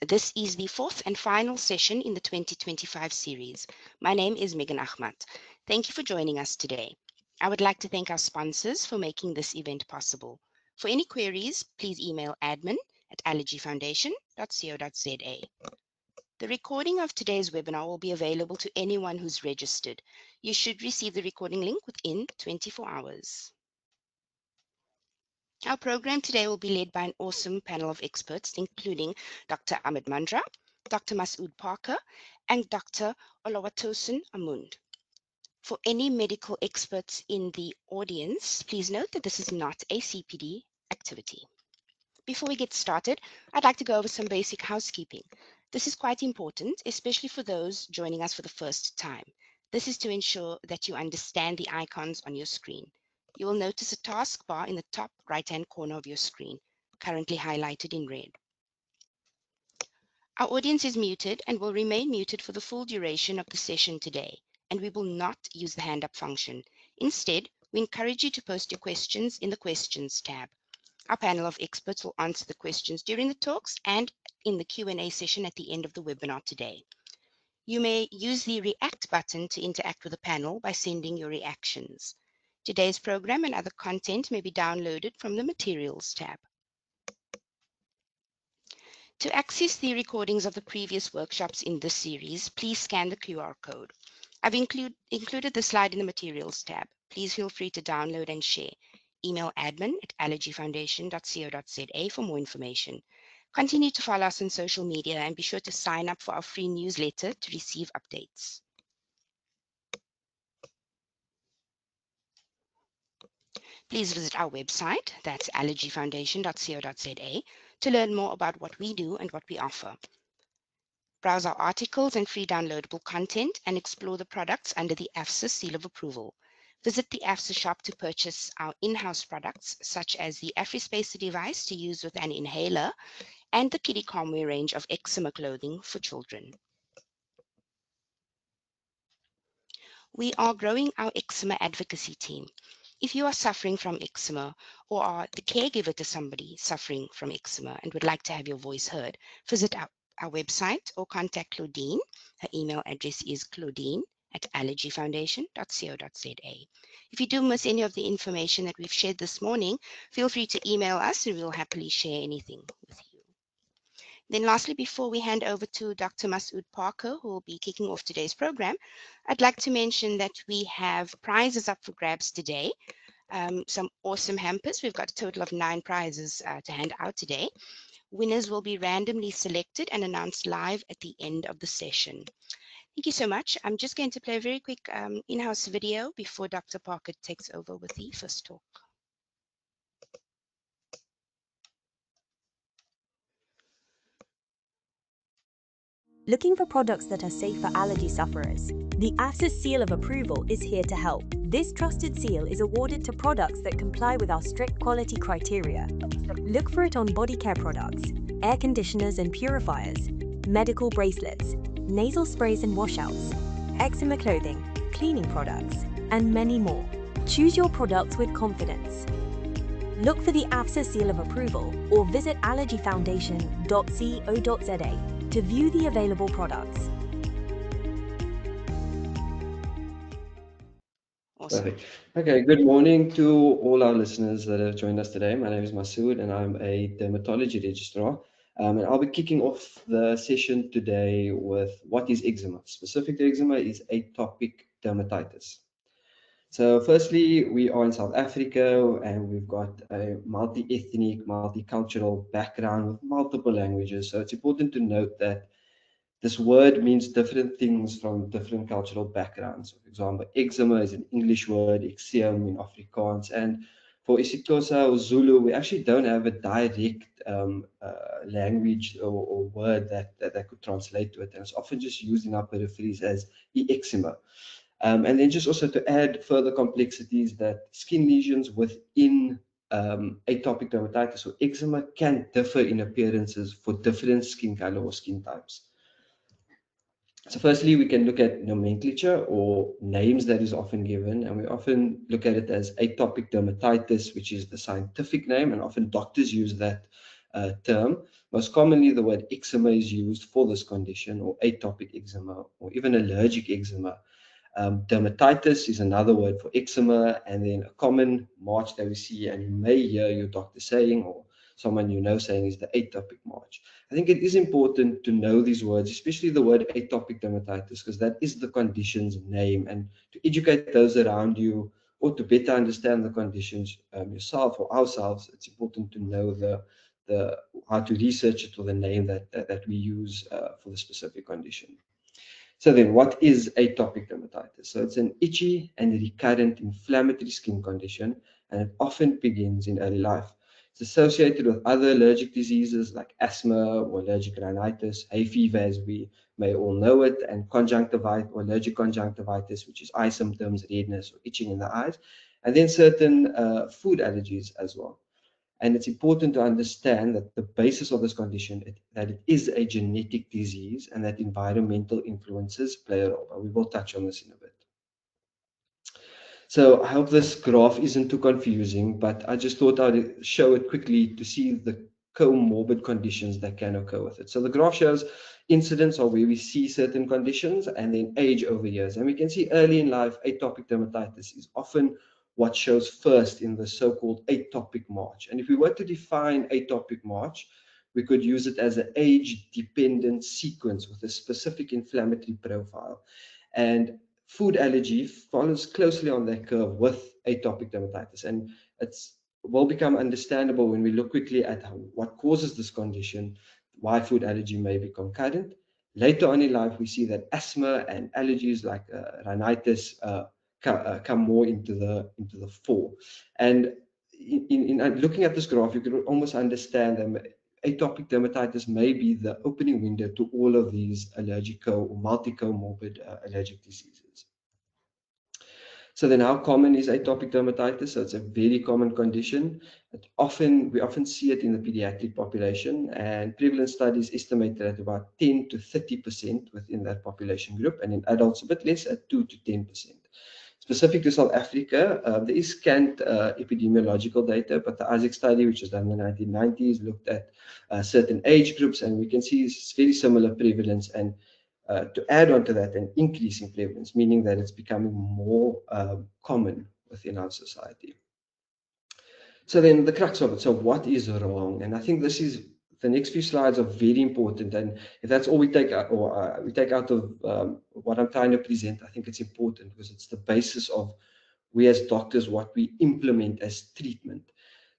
This is the fourth and final session in the 2025 series. My name is Megan Ahmad. Thank you for joining us today. I would like to thank our sponsors for making this event possible. For any queries, please email admin@allergyfoundation.co.za. The recording of today's webinar will be available to anyone who's registered. You should receive the recording link within 24 hours. Our program today will be led by an awesome panel of experts, including Dr. Ahmed Mandra, Dr. Masood Parker, and Dr. Olawatosin Amund. For any medical experts in the audience, please note that this is not a CPD activity. Before we get started, I'd like to go over some basic housekeeping. This is quite important, especially for those joining us for the first time. This is to ensure that you understand the icons on your screen. You will notice a taskbar in the top right-hand corner of your screen, currently highlighted in red. Our audience is muted and will remain muted for the full duration of the session today, and we will not use the hand up function. Instead, we encourage you to post your questions in the questions tab. Our panel of experts will answer the questions during the talks and in the Q&A session at the end of the webinar today. You may use the React button to interact with the panel by sending your reactions. Today's program and other content may be downloaded from the Materials tab. To access the recordings of the previous workshops in this series, please scan the QR code. I've included the slide in the Materials tab. Please feel free to download and share. Email admin@allergyfoundation.co.za for more information. Continue to follow us on social media and be sure to sign up for our free newsletter to receive updates. Please visit our website, that's allergyfoundation.co.za, to learn more about what we do and what we offer. Browse our articles and free downloadable content and explore the products under the AFSA seal of approval. Visit the AFSA shop to purchase our in-house products, such as the AfriSpacer device to use with an inhaler and the Kiddie Calmwear range of eczema clothing for children. We are growing our eczema advocacy team. If you are suffering from eczema or are the caregiver to somebody suffering from eczema and would like to have your voice heard, visit our website or contact Claudine. Her email address is claudine@allergyfoundation.co.za. If you do miss any of the information that we've shared this morning, feel free to email us and we'll happily share anything with you. Then lastly, before we hand over to Dr. Masood Parker, who will be kicking off today's program, I'd like to mention that we have prizes up for grabs today. Some awesome hampers. We've got a total of 9 prizes to hand out today. Winners will be randomly selected and announced live at the end of the session. Thank you so much. I'm just going to play a very quick in-house video before Dr. Parker takes over with the first talk. Looking for products that are safe for allergy sufferers? The AFSA seal of approval is here to help. This trusted seal is awarded to products that comply with our strict quality criteria. Look for it on body care products, air conditioners and purifiers, medical bracelets, nasal sprays and washouts, eczema clothing, cleaning products, and many more. Choose your products with confidence. Look for the AFSA seal of approval or visit allergyfoundation.co.za to view the available products. Awesome. Perfect. Okay, good morning to all our listeners that have joined us today. My name is Masood and I'm a dermatology registrar. And I'll be kicking off the session today with what is eczema. Specific to eczema is atopic dermatitis. So firstly, we are in South Africa and we've got a multi-ethnic, multicultural background with multiple languages. So it's important to note that this word means different things from different cultural backgrounds. For example, eczema is an English word, eczema in Afrikaans, and for isiXhosa or Zulu, we actually don't have a direct language or word that could translate to it, and it's often just used in our peripheries as eczema. And then just also to add further complexities that skin lesions within atopic dermatitis or eczema can differ in appearances for different skin color or skin types. So firstly, we can look at nomenclature or names that is often given, and we often look at it as atopic dermatitis, which is the scientific name, and often doctors use that term. Most commonly, the word eczema is used for this condition, or atopic eczema, or even allergic eczema. Dermatitis is another word for eczema, and then a common march that we see, and you may hear your doctor saying, or someone you know saying, is the atopic march. I think it is important to know these words, especially the word atopic dermatitis, because that is the condition's name, and to educate those around you, or to better understand the conditions yourself or ourselves, it's important to know the how to research it, or the name that we use for the specific condition. So then, what is atopic dermatitis? So it's an itchy and recurrent inflammatory skin condition, and it often begins in early life. It's associated with other allergic diseases like asthma or allergic rhinitis, hay fever, as we may all know it, and conjunctivitis or allergic conjunctivitis, which is eye symptoms, redness, or itching in the eyes, and then certain food allergies as well. And it's important to understand that the basis of this condition, that it is a genetic disease and that environmental influences play a role. And we will touch on this in a bit. So I hope this graph isn't too confusing, but I just thought I'd show it quickly to see the comorbid conditions that can occur with it. So the graph shows incidence of where we see certain conditions and then age over years. And we can see early in life, atopic dermatitis is often what shows first in the so-called atopic march. And if we were to define atopic march, we could use it as an age-dependent sequence with a specific inflammatory profile. And food allergy follows closely on that curve with atopic dermatitis. And it's will become understandable when we look quickly at what causes this condition, why food allergy may be concurrent. Later on in life, we see that asthma and allergies like rhinitis come more into the fore. And in looking at this graph, you can almost understand that atopic dermatitis may be the opening window to all of these allergic or multi-comorbid allergic diseases. So then how common is atopic dermatitis? So it's a very common condition. We often see it in the pediatric population, and prevalent studies estimated at about 10 to 30% within that population group, and in adults a bit less at 2 to 10%. Specific to South Africa, there is scant epidemiological data, but the Isaac study, which was done in the 1990s, looked at certain age groups, and we can see it's very similar prevalence, and to add on to that, an increase in prevalence, meaning that it's becoming more common within our society. So then the crux of it, so what is wrong? And I think the next few slides are very important, and if that's all we take out, or we take out of what I'm trying to present, I think it's important because it's the basis of we as doctors, what we implement as treatment.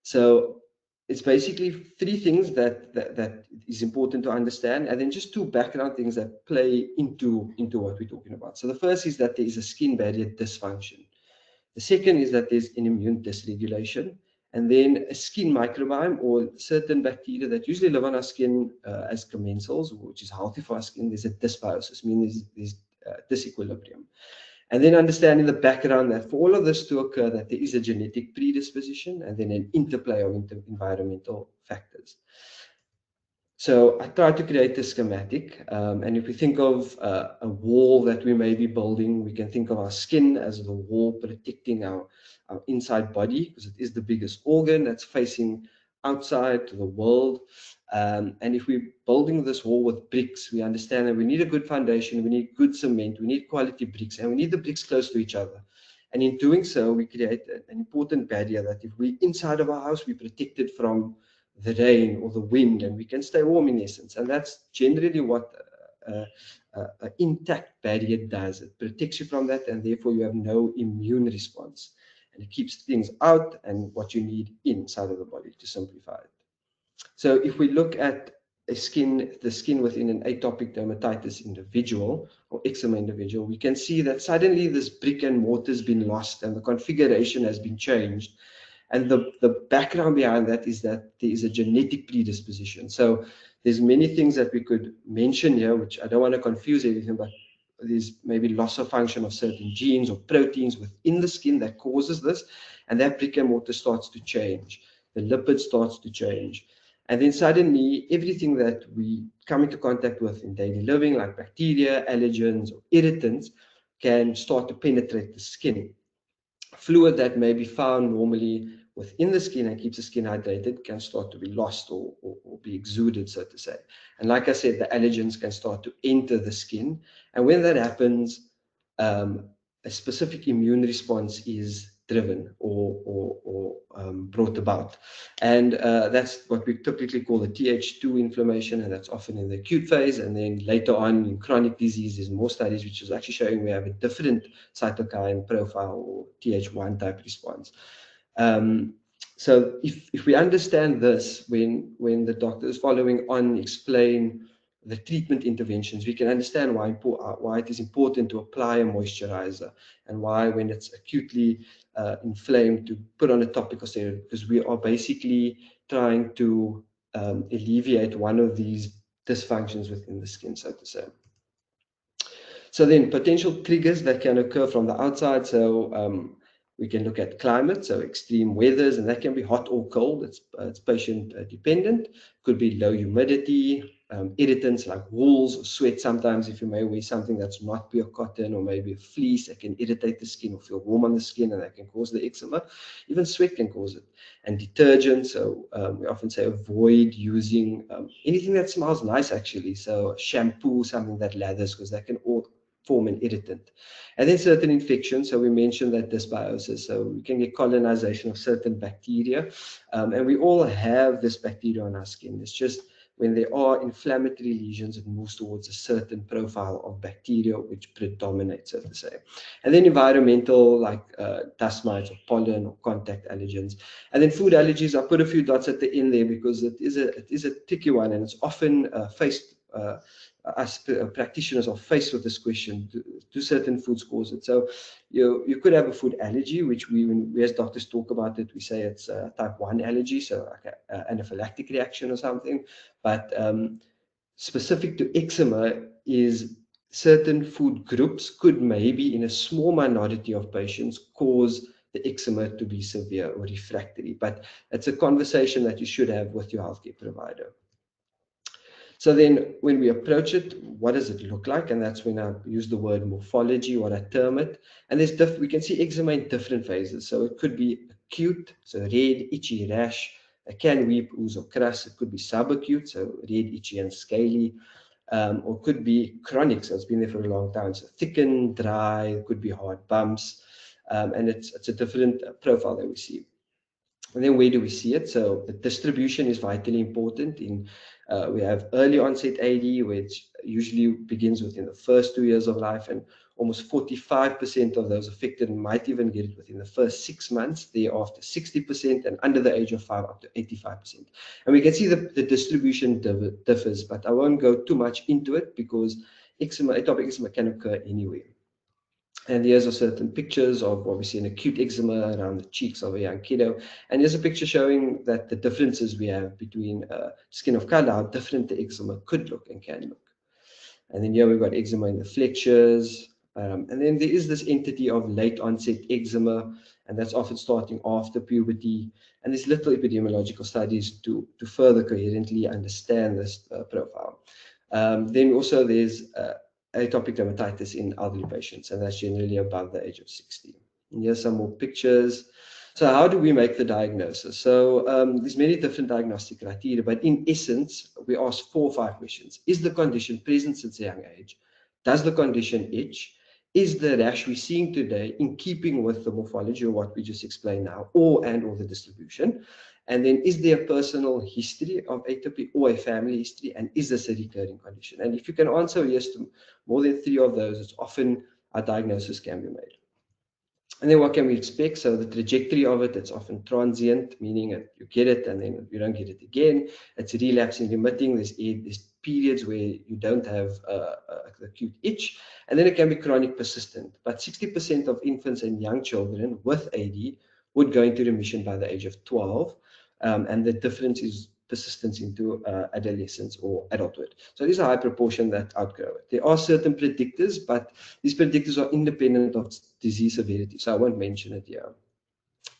So it's basically three things that is important to understand, and then just two background things that play into what we're talking about. So the first is that there is a skin barrier dysfunction. The second is that there's an immune dysregulation, and then a skin microbiome, or certain bacteria that usually live on our skin as commensals, which is healthy for our skin. There's a dysbiosis, meaning there's disequilibrium. And then understanding the background that for all of this to occur, that there is a genetic predisposition and then an interplay of environmental factors. So I tried to create a schematic, and if we think of a wall that we may be building, we can think of our skin as the wall protecting our inside body, because it is the biggest organ that's facing outside to the world. And if we're building this wall with bricks, we understand that we need a good foundation, we need good cement, we need quality bricks, and we need the bricks close to each other. And in doing so, we create an important barrier that if we're inside of our house, we're protected from the rain or the wind, and we can stay warm in essence. And that's generally what an intact barrier does. It protects you from that, and therefore you have no immune response. And it keeps things out and what you need inside of the body, to simplify it. So if we look at the skin within an atopic dermatitis individual or eczema individual, we can see that suddenly this brick and mortar has been lost and the configuration has been changed. And the background behind that is that there is a genetic predisposition. So there's many things that we could mention here, which I don't want to confuse everything, but there's maybe loss of function of certain genes or proteins within the skin that causes this, and that brick and mortar starts to change. The lipid starts to change. And then suddenly, everything that we come into contact with in daily living, like bacteria, allergens, or irritants, can start to penetrate the skin. Fluid that may be found normally within the skin and keeps the skin hydrated can start to be lost or be exuded, so to say. And like I said, the allergens can start to enter the skin. And when that happens, a specific immune response is driven or brought about. And that's what we typically call the Th2 inflammation, and that's often in the acute phase. And then later on in chronic disease, there's more studies which is actually showing we have a different cytokine profile or Th1 type response. So if we understand this, when the doctor is following on explain the treatment interventions, we can understand why it is important to apply a moisturizer, and why when it's acutely inflamed to put on a topical steroid, because we are basically trying to alleviate one of these dysfunctions within the skin, so to say. So then potential triggers that can occur from the outside. So we can look at climate, so extreme weathers, and that can be hot or cold. It's patient dependent. Could be low humidity, irritants like wools or sweat. Sometimes if you may wear something that's not pure cotton or maybe a fleece, that can irritate the skin or feel warm on the skin, and that can cause the eczema. Even sweat can cause it. And detergent, so we often say avoid using anything that smells nice, actually. So shampoo, something that lathers, because that can all form an irritant. And then certain infections, so we mentioned that dysbiosis, so we can get colonization of certain bacteria, and we all have this bacteria on our skin. It's just when there are inflammatory lesions, it moves towards a certain profile of bacteria which predominates, so to say. And then environmental, like dust mites or pollen or contact allergens. And then food allergies, I put a few dots at the end there because it is a tricky one, and it's often faced us practitioners are faced with this question: do certain foods cause it? So you could have a food allergy, which when we as doctors talk about it, we say it's a type 1 allergy, so like an anaphylactic reaction or something. But specific to eczema is certain food groups could maybe in a small minority of patients cause the eczema to be severe or refractory. But it's a conversation that you should have with your healthcare provider. So then when we approach it, what does it look like? And that's when I use the word morphology, what I term it. And we can see eczema in different phases. So it could be acute, so red, itchy rash. It can weep, ooze, or crust. It could be subacute, so red, itchy, and scaly. Or could be chronic, so it's been there for a long time. So thickened, dry, it could be hard bumps. And it's a different profile that we see. And then where do we see it? So the distribution is vitally important. We have early onset AD, which usually begins within the first 2 years of life, and almost 45% of those affected might even get it within the first 6 months, thereafter 60%, and under the age of 5 up to 85%. And we can see the distribution differs, but I won't go too much into it because atopic eczema can occur anywhere. And here's a certain pictures of what we see in acute eczema around the cheeks of a young kiddo. And here's a picture showing that the differences we have between skin of color, how different the eczema could look and can look. And then here we've got eczema in the flexures. And then there is this entity of late onset eczema, and that's often starting after puberty. And there's little epidemiological studies to further coherently understand this profile. Then also there's atopic dermatitis in elderly patients, and that's generally above the age of 60. And here's some more pictures. So how do we make the diagnosis? So there's many different diagnostic criteria, but in essence, we ask 4 or 5 questions. Is the condition present since a young age? Does the condition itch? Is the rash we're seeing today in keeping with the morphology of what we just explained now, or the distribution? And then is there a personal history of atopy or a family history? And is this a recurring condition? And if you can answer yes to more than 3 of those, it's often a diagnosis can be made. And then what can we expect? So the trajectory of it, it's often transient, meaning that you get it and then you don't get it again. It's relapsing, remitting. There's periods where you don't have acute itch. And then it can be chronic persistent. But 60% of infants and young children with AD would go into remission by the age of 12. And the difference is persistence into adolescence or adulthood. So there's a high proportion that outgrow it. There are certain predictors, but these predictors are independent of disease severity, so I won't mention it here.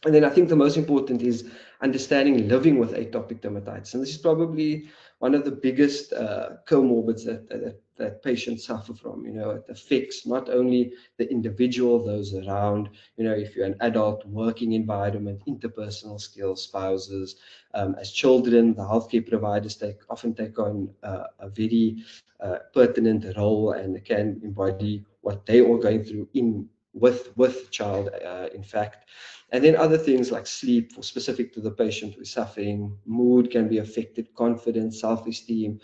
And then I think the most important is understanding living with atopic dermatitis. And this is probably one of the biggest comorbids that patients suffer from. It affects not only the individual, those around, if you're an adult, working environment, interpersonal skills, spouses. As children, the healthcare providers often take on a very pertinent role and can embody what they are going through with child, in fact. And then other things like sleep, specific to the patient who is suffering, mood can be affected, confidence, self-esteem,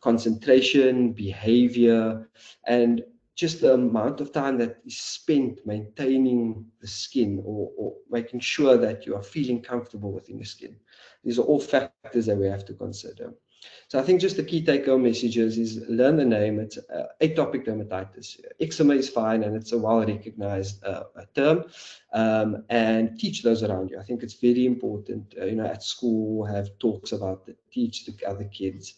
concentration, behavior, and just the amount of time that is spent maintaining the skin, or making sure that you are feeling comfortable within the skin. These are all factors that we have to consider. So I think just the key take-home messages is learn the name. It's atopic dermatitis. Eczema is fine, and it's a well-recognized term. And teach those around you. I think it's very important. At school, have talks about it, teach the other kids,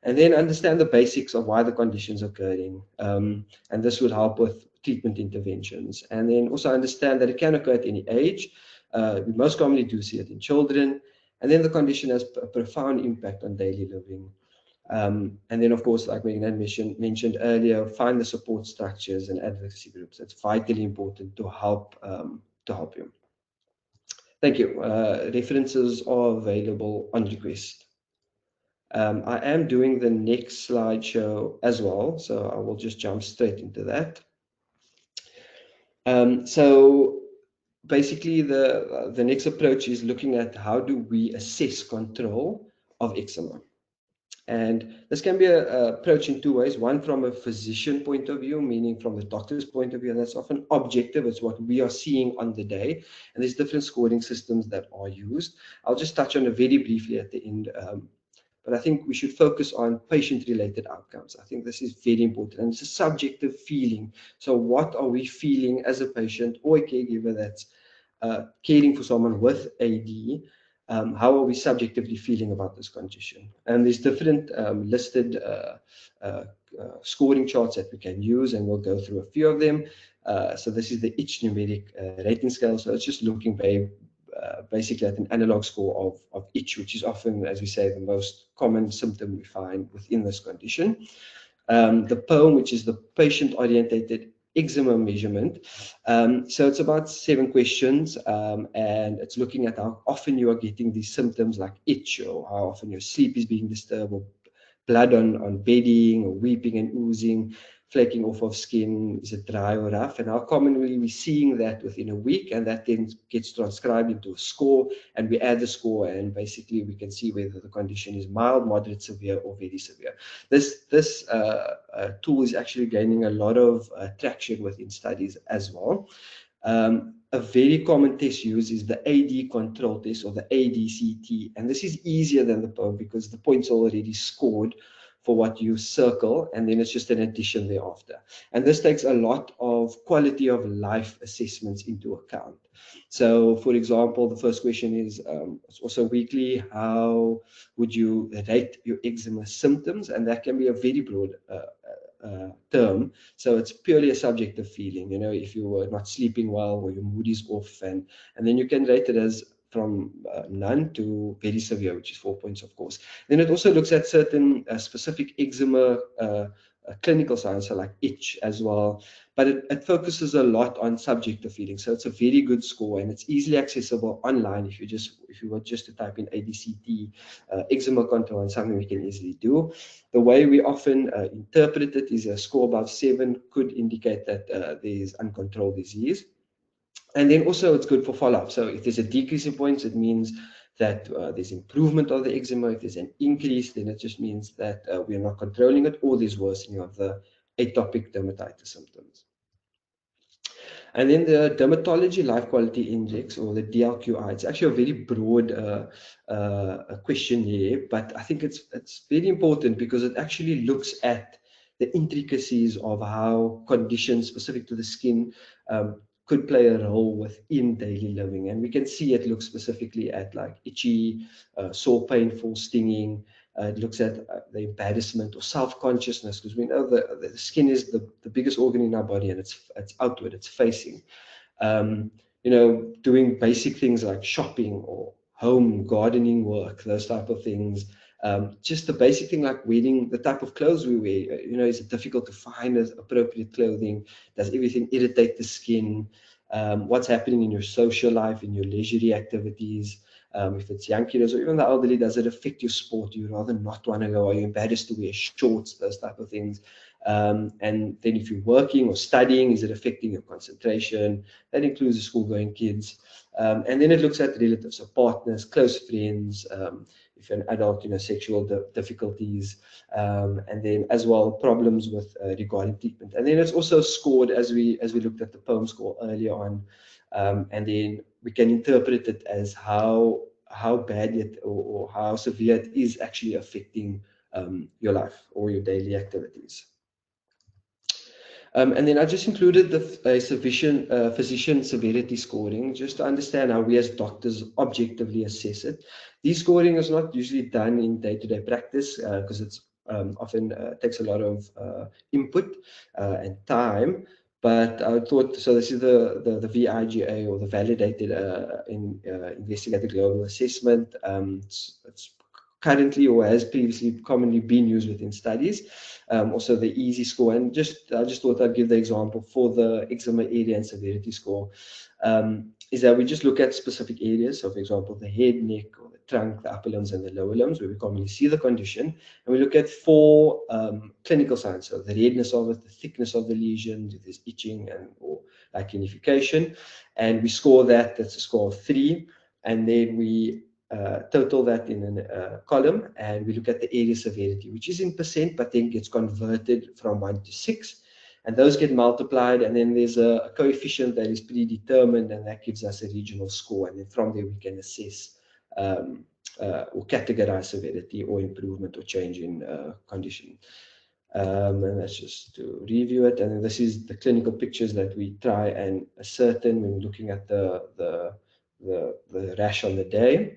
and then understand the basics of why the condition is occurring. And this would help with treatment interventions. And then also understand that it can occur at any age. We most commonly do see it in children. And then the condition has a profound impact on daily living. And then, of course, like Megan mentioned earlier, find the support structures and advocacy groups. That's vitally important to help you. Thank you. References are available on request. I am doing the next slideshow as well, so I will just jump straight into that. So basically, the next approach is looking at how do we assess control of eczema. And this can be approached in two ways. One, from a physician point of view, meaning from the doctor's point of view, and that's often objective. It's what we are seeing on the day. And there's different scoring systems that are used. I'll just touch on it very briefly at the end. But I think we should focus on patient-related outcomes. I think this is very important. And it's a subjective feeling. So what are we feeling as a patient or a caregiver that's caring for someone with AD? How are we subjectively feeling about this condition? And there's different listed scoring charts that we can use, and we'll go through a few of them. So this is the itch numeric rating scale. So it's just looking basically at an analog score of itch, which is often, as we say, the most common symptom we find within this condition. The POEM, which is the patient-orientated eczema measurement. So it's about 7 questions, and it's looking at how often you are getting these symptoms like itch, or how often your sleep is being disturbed, or blood on bedding, or weeping and oozing, flaking off of skin, is it dry or rough, and how commonly we're seeing that within a week, and that then gets transcribed into a score, and we add the score, and basically we can see whether the condition is mild, moderate, severe, or very severe. This tool is actually gaining a lot of traction within studies as well. A very common test used is the AD control test, or the ADCT, and this is easier than the POEM because the points are already scored for what you circle, and then it's just an addition thereafter. And this takes a lot of quality of life assessments into account. So, for example, the first question is it's also weekly. How would you rate your eczema symptoms? And that can be a very broad term. So it's purely a subjective feeling. If you were not sleeping well, or your mood is off, and then you can rate it as from none to very severe, which is 4 points, of course. Then it also looks at certain specific eczema clinical signs, so like itch as well. But it focuses a lot on subjective feelings. So it's a very good score, and it's easily accessible online. If you were just to type in ADCT, eczema control, and something we can easily do. The way we often interpret it is a score above 7 could indicate that there is uncontrolled disease. And then also it's good for follow-up. So if there's a decrease in points, it means that there's improvement of the eczema. If there's an increase, then it just means that we are not controlling it, or there's worsening of the atopic dermatitis symptoms. And then the Dermatology Life Quality Index, or the DLQI, it's actually a very broad questionnaire, but I think it's very important because it actually looks at the intricacies of how conditions specific to the skin could play a role within daily living. And we can see it looks specifically at like itchy, sore, painful, stinging. It looks at the embarrassment or self-consciousness, because we know the skin is the biggest organ in our body, and it's outward, it's facing. Doing basic things like shopping or home gardening work, those type of things. Just the basic thing like wearing the type of clothes we wear. Is it difficult to find appropriate clothing? Does everything irritate the skin? What's happening in your social life, in your leisurely activities? If it's young kiddos or even the elderly, does it affect your sport? Do you rather not want to go? Are you embarrassed to wear shorts? Those type of things. And then if you're working or studying, is it affecting your concentration? That includes the school-going kids. And then it looks at relatives, so partners, close friends, if you're an adult, sexual difficulties, and then as well problems with regarding treatment. And then it's also scored as we looked at the POEM score earlier on, and then we can interpret it as how bad it or how severe it is actually affecting your life or your daily activities. And then I just included the physician severity scoring just to understand how we as doctors objectively assess it. This scoring is not usually done in day-to-day practice because it's often takes a lot of input and time. But I thought, so this is the VIGA, or the Validated Investigated Global Assessment. It's currently or has previously commonly been used within studies. Also the EASY score, and I just thought I'd give the example for the eczema area and severity score, is that we just look at specific areas. So for example, the head, neck, or the trunk, the upper limbs and the lower limbs, where we commonly see the condition, and we look at 4 clinical signs. So the redness of it, the thickness of the lesions, if there's itching or lichenification, and we score that. That's a score of 3, and then we total that in a column, and we look at the area severity, which is in percent, but then gets converted from 1 to 6, and those get multiplied, and then there's a coefficient that is predetermined, and that gives us a regional score, and then from there we can assess or categorize severity or improvement or change in condition. And that's just to review it, and then this is the clinical pictures that we try and ascertain when looking at the rash on the day.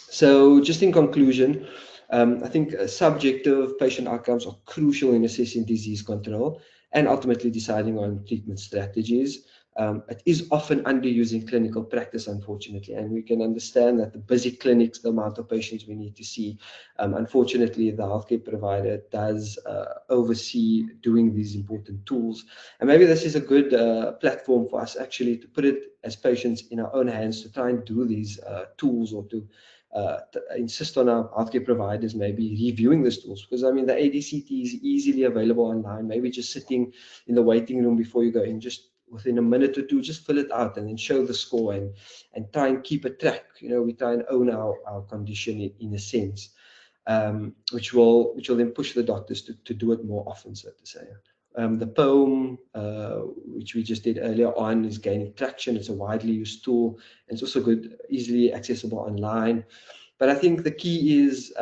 So just in conclusion, I think subjective patient outcomes are crucial in assessing disease control and ultimately deciding on treatment strategies. It is often underused in clinical practice, unfortunately, and we can understand that the busy clinics, the amount of patients we need to see, unfortunately, the healthcare provider does oversee doing these important tools. And maybe this is a good platform for us actually to put it as patients in our own hands to try and do these tools, or to insist on our healthcare providers maybe reviewing these tools, because I mean the ADCT is easily available online. Maybe just sitting in the waiting room before you go in, just within a minute or two, just fill it out and then show the score and try and keep a track. We try and own our condition in a sense, which will then push the doctors to do it more often, so to say. The POEM, which we just did earlier on, is gaining traction. It's a widely used tool, and it's also good, easily accessible online. But I think the key is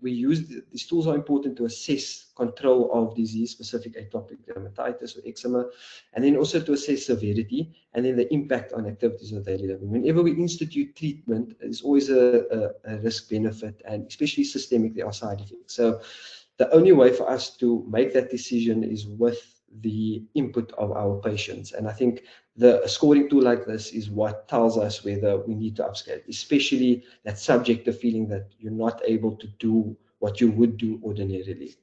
these tools are important to assess control of disease-specific atopic dermatitis or eczema, and then also to assess severity and then the impact on activities of daily living. Whenever we institute treatment, there's always a risk-benefit, and especially systemic, there are side effects. So the only way for us to make that decision is with the input of our patients. And I think the scoring tool like this is what tells us whether we need to upscale, especially that subjective feeling that you're not able to do what you would do ordinarily.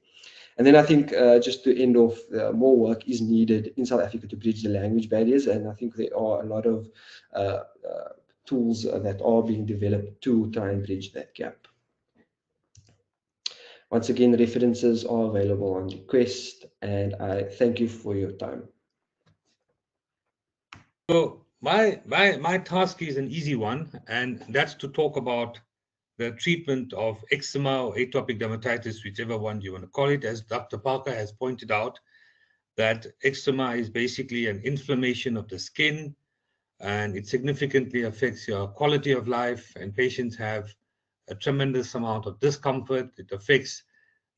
And then I think just to end off, more work is needed in South Africa to bridge the language barriers. And I think there are a lot of tools that are being developed to try and bridge that gap. Once again, references are available on request, and I thank you for your time. So my task is an easy one, and that's to talk about the treatment of eczema or atopic dermatitis, whichever one you want to call it. As Dr. Parker has pointed out, that eczema is basically an inflammation of the skin, and it significantly affects your quality of life, and patients have a tremendous amount of discomfort. It affects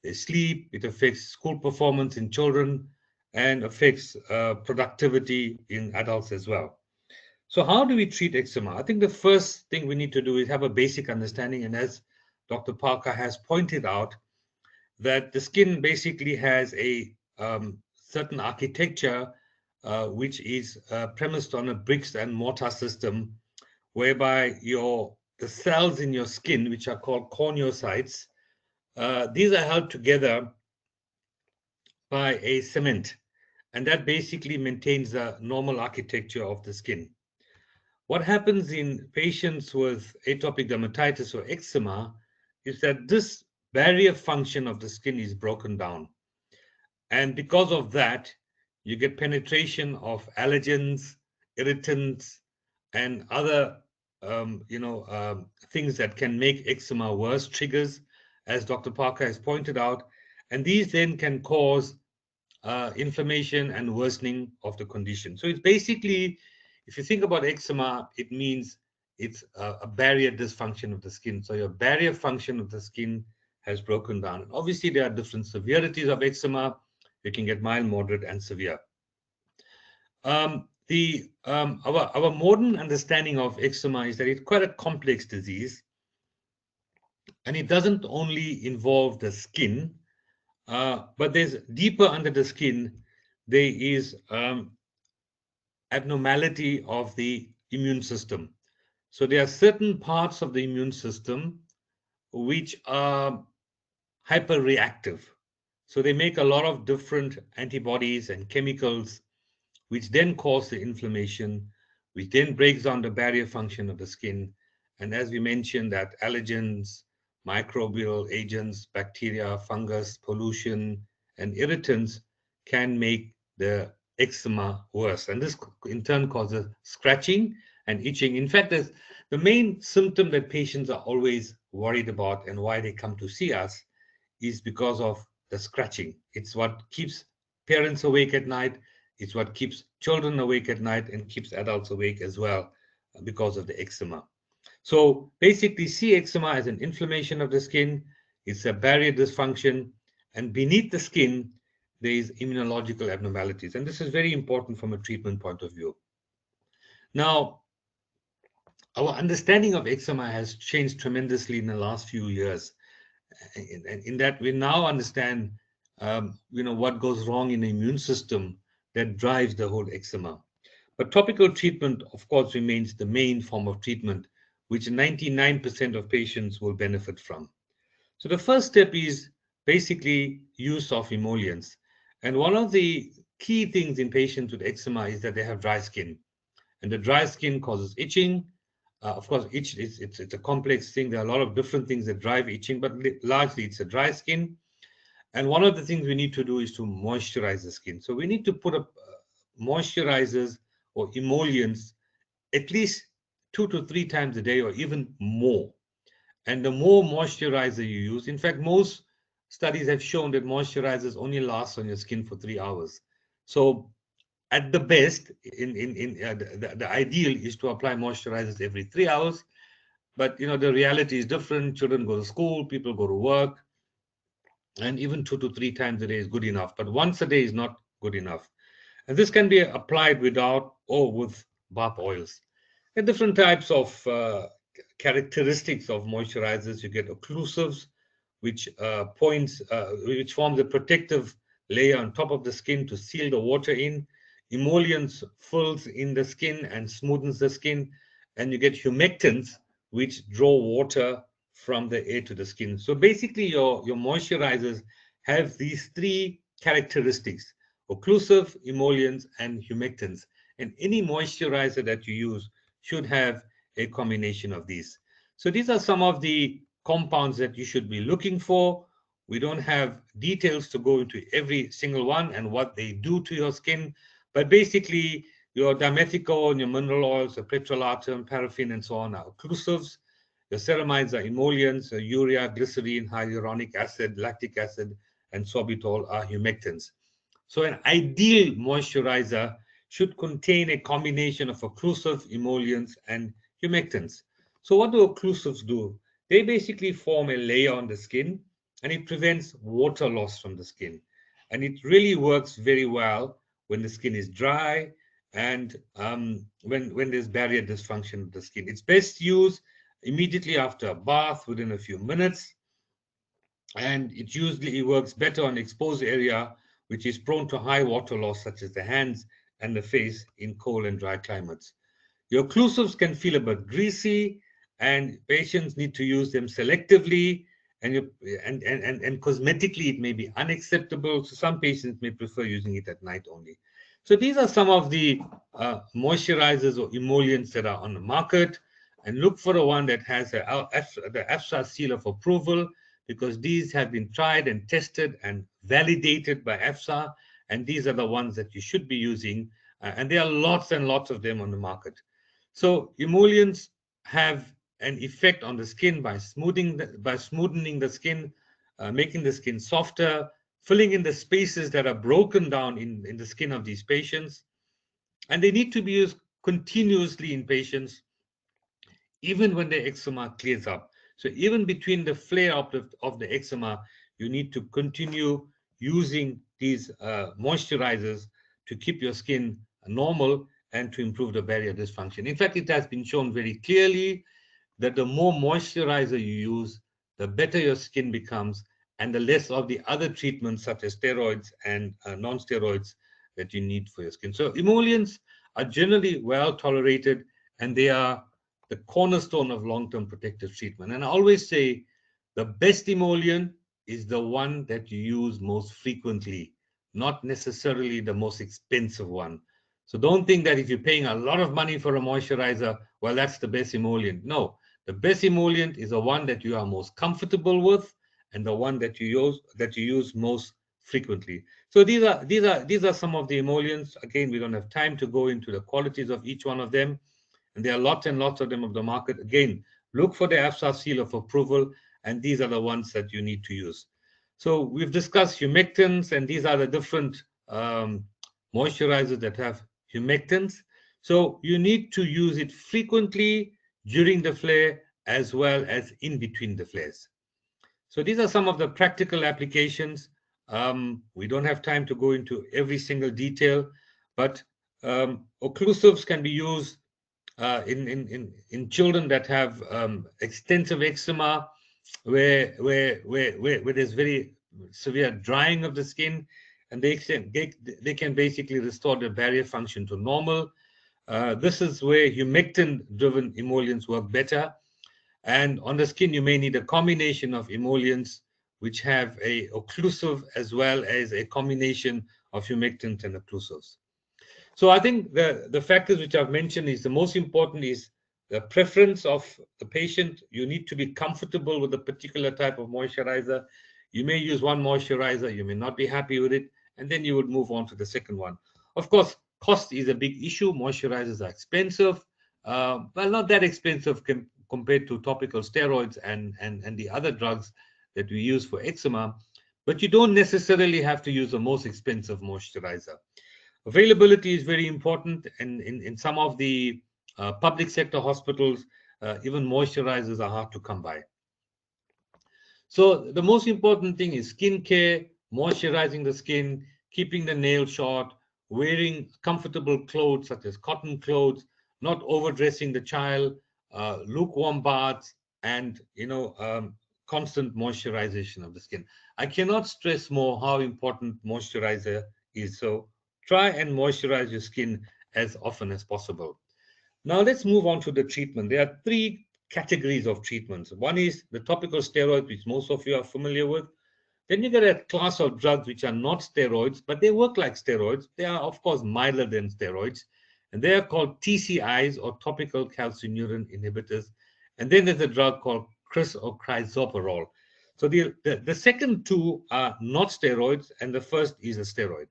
their sleep, it affects school performance in children, and affects productivity in adults as well. So how do we treat eczema? I think the first thing we need to do is have a basic understanding, and as Dr. Parker has pointed out, that the skin basically has a certain architecture which is premised on a bricks and mortar system, whereby the cells in your skin, which are called corneocytes, These are held together by a cement, and that basically maintains the normal architecture of the skin. What happens in patients with atopic dermatitis or eczema is that this barrier function of the skin is broken down. And because of that, you get penetration of allergens, irritants, and other things that can make eczema worse, triggers, as Dr. Parker has pointed out. And these then can cause inflammation and worsening of the condition. So it's basically, if you think about eczema, it means it's a barrier dysfunction of the skin. So your barrier function of the skin has broken down. And obviously, there are different severities of eczema. You can get mild, moderate, and severe. Our modern understanding of eczema is that it's quite a complex disease, and it doesn't only involve the skin, but there's deeper under the skin. There is abnormality of the immune system. So there are certain parts of the immune system which are hyperreactive. So they make a lot of different antibodies and chemicals, which then cause the inflammation, which then breaks down the barrier function of the skin. And as we mentioned, that allergens, microbial agents, bacteria, fungus, pollution, and irritants can make the eczema worse. And this in turn causes scratching and itching. In fact, the main symptom that patients are always worried about and why they come to see us is because of the scratching. It's what keeps parents awake at night. It's what keeps children awake at night and keeps adults awake as well because of the eczema. So basically, see eczema as an inflammation of the skin. It's a barrier dysfunction. And beneath the skin, there is immunological abnormalities. And this is very important from a treatment point of view. Now, our understanding of eczema has changed tremendously in the last few years. In that we now understand, what goes wrong in the immune system that drives the whole eczema. But topical treatment, of course, remains the main form of treatment, which 99% of patients will benefit from. So the first step is basically use of emollients. And one of the key things in patients with eczema is that they have dry skin. And the dry skin causes itching. Of course, itch it's a complex thing. There are a lot of different things that drive itching, but largely it's a dry skin. And one of the things we need to do is to moisturize the skin. So we need to put up moisturizers or emollients at least 2 to 3 times a day or even more. And the more moisturizer you use, in fact, most studies have shown that moisturizers only last on your skin for 3 hours. So at the best, the ideal is to apply moisturizers every 3 hours. But the reality is different. Children go to school, people go to work, and even 2 to 3 times a day is good enough. But once a day is not good enough. And this can be applied without or with bath oils. There are different types of characteristics of moisturizers. You get occlusives, which forms a protective layer on top of the skin to seal the water in. Emollients fills in the skin and smoothens the skin. And you get humectants, which draw water from the air to the skin. So basically, your moisturizers have these 3 characteristics: occlusive, emollients, and humectants. And any moisturizer that you use should have a combination of these. So these are some of the compounds that you should be looking for. We don't have details to go into every single one and what they do to your skin, but basically your dimethicone, your mineral oils, your petrolatum, paraffin, and so on are occlusives. Your ceramides are emollients, urea, glycerine, hyaluronic acid, lactic acid, and sorbitol are humectants. So an ideal moisturizer should contain a combination of occlusive, emollients, and humectants. So what do occlusives do? They basically form a layer on the skin, and it prevents water loss from the skin. And it really works very well when the skin is dry and when there's barrier dysfunction of the skin. It's best used immediately after a bath, within a few minutes. And it usually works better on exposed area, which is prone to high water loss, such as the hands and the face in cold and dry climates. Your occlusives can feel a bit greasy, and patients need to use them selectively. and cosmetically it may be unacceptable. So some patients may prefer using it at night only. So these are some of the moisturizers or emollients that are on the market, and look for the one that has the EFSA seal of approval, because these have been tried and tested and validated by EFSA, and these are the ones that you should be using, and there are lots and lots of them on the market. So emollients have an effect on the skin by smoothing the skin, making the skin softer, filling in the spaces that are broken down in the skin of these patients. And they need to be used continuously in patients, even when the eczema clears up. So even between the flare of the eczema, you need to continue using these moisturizers to keep your skin normal and to improve the barrier dysfunction. In fact, it has been shown very clearly that the more moisturizer you use, the better your skin becomes, and the less of the other treatments such as steroids and non-steroids that you need for your skin. So emollients are generally well tolerated, and they are the cornerstone of long-term protective treatment. And I always say the best emollient is the one that you use most frequently, not necessarily the most expensive one. So don't think that if you're paying a lot of money for a moisturizer, well, that's the best emollient. No, the best emollient is the one that you are most comfortable with and the one that you use most frequently. So these are some of the emollients. Again, we don't have time to go into the qualities of each one of them, and there are lots and lots of them on the market. Again, look for the EFSA seal of approval, and these are the ones that you need to use. So we've discussed humectants, and these are the different moisturizers that have humectants. So you need to use it frequently during the flare as well as in between the flares. So these are some of the practical applications. We don't have time to go into every single detail, but occlusives can be used in children that have extensive eczema, where there's very severe drying of the skin, and they can basically restore the barrier function to normal. This is where humectant-driven emollients work better. And on the skin, you may need a combination of emollients which have a occlusive as well as a combination of humectants and occlusives. So I think the factors which I've mentioned is the most important is the preference of the patient. You need to be comfortable with a particular type of moisturizer. You may use one moisturizer, you may not be happy with it, and then you would move on to the second one. Of course, cost is a big issue. Moisturizers are expensive. Well, not that expensive compared to topical steroids and the other drugs that we use for eczema, but you don't necessarily have to use the most expensive moisturizer. Availability is very important, and in some of the public sector hospitals, even moisturizers are hard to come by. So the most important thing is skin care, moisturizing the skin, keeping the nails short, wearing comfortable clothes such as cotton clothes, not overdressing the child, lukewarm baths, and constant moisturization of the skin. I cannot stress more how important moisturizer is. So try and moisturize your skin as often as possible. Now let's move on to the treatment. There are three categories of treatments. One is the topical steroids, which most of you are familiar with. Then you get a class of drugs which are not steroids, but they work like steroids. They are, of course, milder than steroids. And they are called TCIs, or topical calcineurin inhibitors. And then there's a drug called crisaborole. So the second two are not steroids, and the first is a steroid.